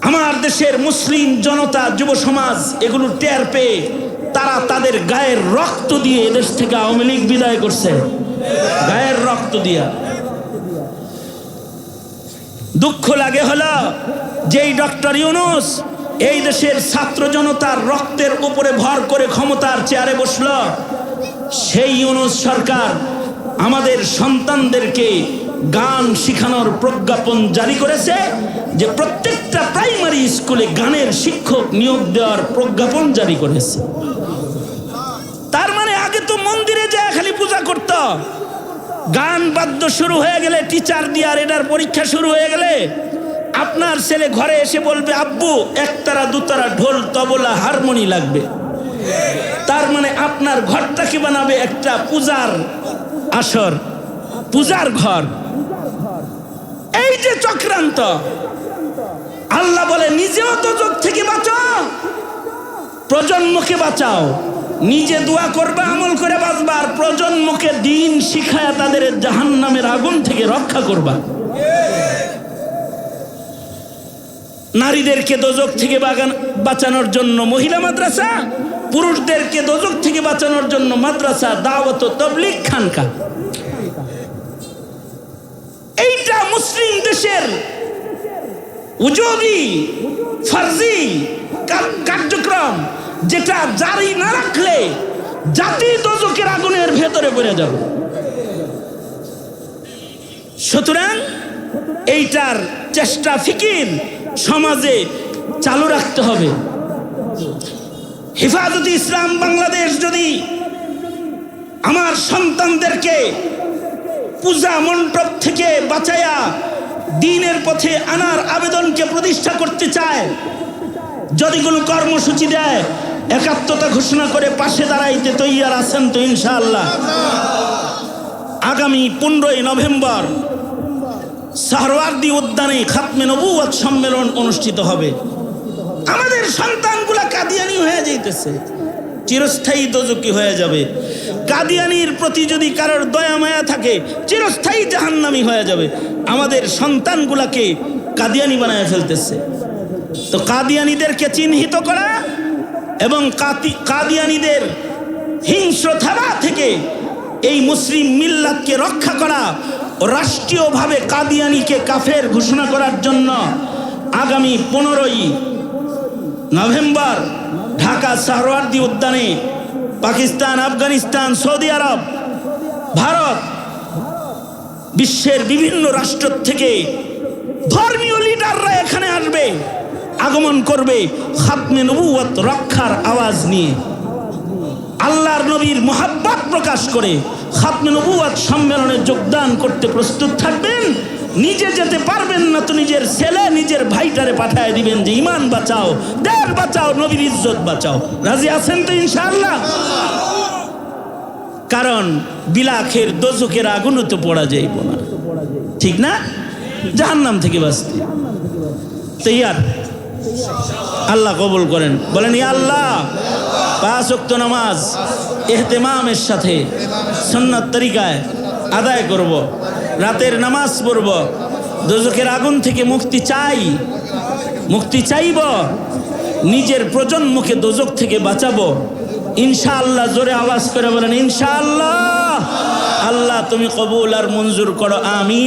Speaker 1: আমার দেশের মুসলিম জনতা, যুব সমাজ এগুলো টের পেয়ে তারা তাদের গায়ের রক্ত দিয়ে এদেশ থেকে আওয়ামী লীগ বিদায় করছে, গায়ের রক্ত দিয়া। দুঃখ লাগে হলো যেই ডক্টর ইউনূস এই দেশের ছাত্র জনতার রক্তের উপরে ভর করে ক্ষমতার চেয়ারে বসলো, সেই ইউনূস সরকার আমাদের সন্তানদেরকে গান শিখানোর প্রজ্ঞাপন জারি করেছে যে প্রত্যেকটা প্রাইমারি স্কুলে গানের শিক্ষক নিয়োগ দেওয়ার প্রজ্ঞাপন জারি করেছে। তার মানে আগে তো মন্দিরে যায় খালি পূজা করত, গান বাদ্য শুরু হয়ে গেলে, টিচার দিয়ার এটার পরীক্ষা শুরু হয়ে গেলে আপনার ছেলে ঘরে এসে বলবে আব্বু একতারা দুতারা ঢোল তবলা হারমোনি লাগবে। তার মানে আপনার ঘরটাকে বানাবে একটা পূজার আসর, পূজার ঘর। এই যে চক্রান্ত, আল্লাহ বলে নিজেও তো যোগ থেকে বাঁচাও, প্রজন্মকে বাঁচাও। নিজে দোয়া করবে, আমল করে বাঁচবা, আর প্রজন্মকে দিন শিখায় তাদের জাহান্নামের আগুন থেকে রক্ষা করবা। নারীদেরকে দোজখ থেকে বাঁচানোর জন্য মহিলা মাদ্রাসা, পুরুষদেরকে দোজখ থেকে বাঁচানোর জন্য মাদ্রাসা, দাওয়াত, তাবলীগ, খানকা। এইটা মুসলিম দেশের উজুবি ফরজি কার্যক্রম, যেটা জারি না রাখলে জাতি দোজখের আগুনের ভেতরে পড়ে যাবে। সুতরাং এইটার চেষ্টা ফিকির সমাজে চালু রাখতে হবে। হেফাজতে ইসলাম বাংলাদেশ যদি আমার সন্তানদেরকে পূজা মণ্ডপ থেকে বাঁচায়া দ্বীনের পথে আনার আবেদনকে প্রতিষ্ঠা করতে চায়, যদি কোনো কর্মসূচি দেয়, একাত্মতা ঘোষণা করে পাশে দাঁড়াইতে তৈয়ার আছেন তো ইনশাআল্লাহ? আগামী 15ই নভেম্বর সাহরওয়ার্দী উদ্যানে খাতমে নবুয়ত সম্মেলন অনুষ্ঠিত হবে। আমাদের সন্তানগুলা কাদিয়ানি হয়ে যাইতেছে, চিরস্থায়ী দোজখী হয়ে যাবে। কাদিয়ানির প্রতি যদি কারোর দয়া মায়া থাকে চিরস্থায়ী জাহান্নামী হয়ে যাবে। আমাদের সন্তানগুলাকে কাদিয়ানি বানায় ফেলতেছে। তো কাদিয়ানিদেরকে চিহ্নিত করা এবং কাদিয়ানিদের হিংস্র থাবা থেকে এই মুসলিম মিল্লাতকে রক্ষা করা ও রাষ্ট্রীয়ভাবে কাদিয়ানিকে কাফের ঘোষণা করার জন্য আগামী 15ই নভেম্বর ঢাকা সাহরাওয়ার্দী উদ্যানে পাকিস্তান, আফগানিস্তান, সৌদি আরব, ভারত, বিশ্বের বিভিন্ন রাষ্ট্র থেকে ধর্মীয় লিডাররা এখানে আসবে, আগমন করবে খাতমে নবুয়ত রক্ষার আওয়াজ নিয়ে। আল্লাহর নবীর মুহাব্বত প্রকাশ করে খাতমে নবুয়ত সম্মেলনে যোগদান করতে প্রস্তুত থাকবেন। নিজে যেতে পারবেন না তো নিজের ছেলে, নিজের ভাইটারে পাঠায় দিবেন যে ইমান বাঁচাও, দেশ বাঁচাও, নবীর ইজ্জত বাঁচাও। রাজি আছেন তো ইনশাআল্লাহ? কারণ বিলাখের দোজখের আগুনও তো পড়া যাইব না, ঠিক না? জাহান্নাম থেকে বাঁচতে তৈয়ার? আল্লাহ কবুল করেন। বলেন ইয়া আল্লাহ, 5 ওয়াক্ত নামাজ ইহতিমামের সাথে সুন্নাত তরিকায় আদায় করব, রাতের নামাজ পড়ব, দোজখের আগুন থেকে মুক্তি চাই, মুক্তি চাইব, নিজের প্রজন্মকে দোজখ থেকে বাঁচাবো ইনশাআল্লাহ। জোরে আওয়াজ করে বলেন ইনশাআল্লাহ। আল্লাহ তুমি কবুল আর মঞ্জুর করো, আমিন।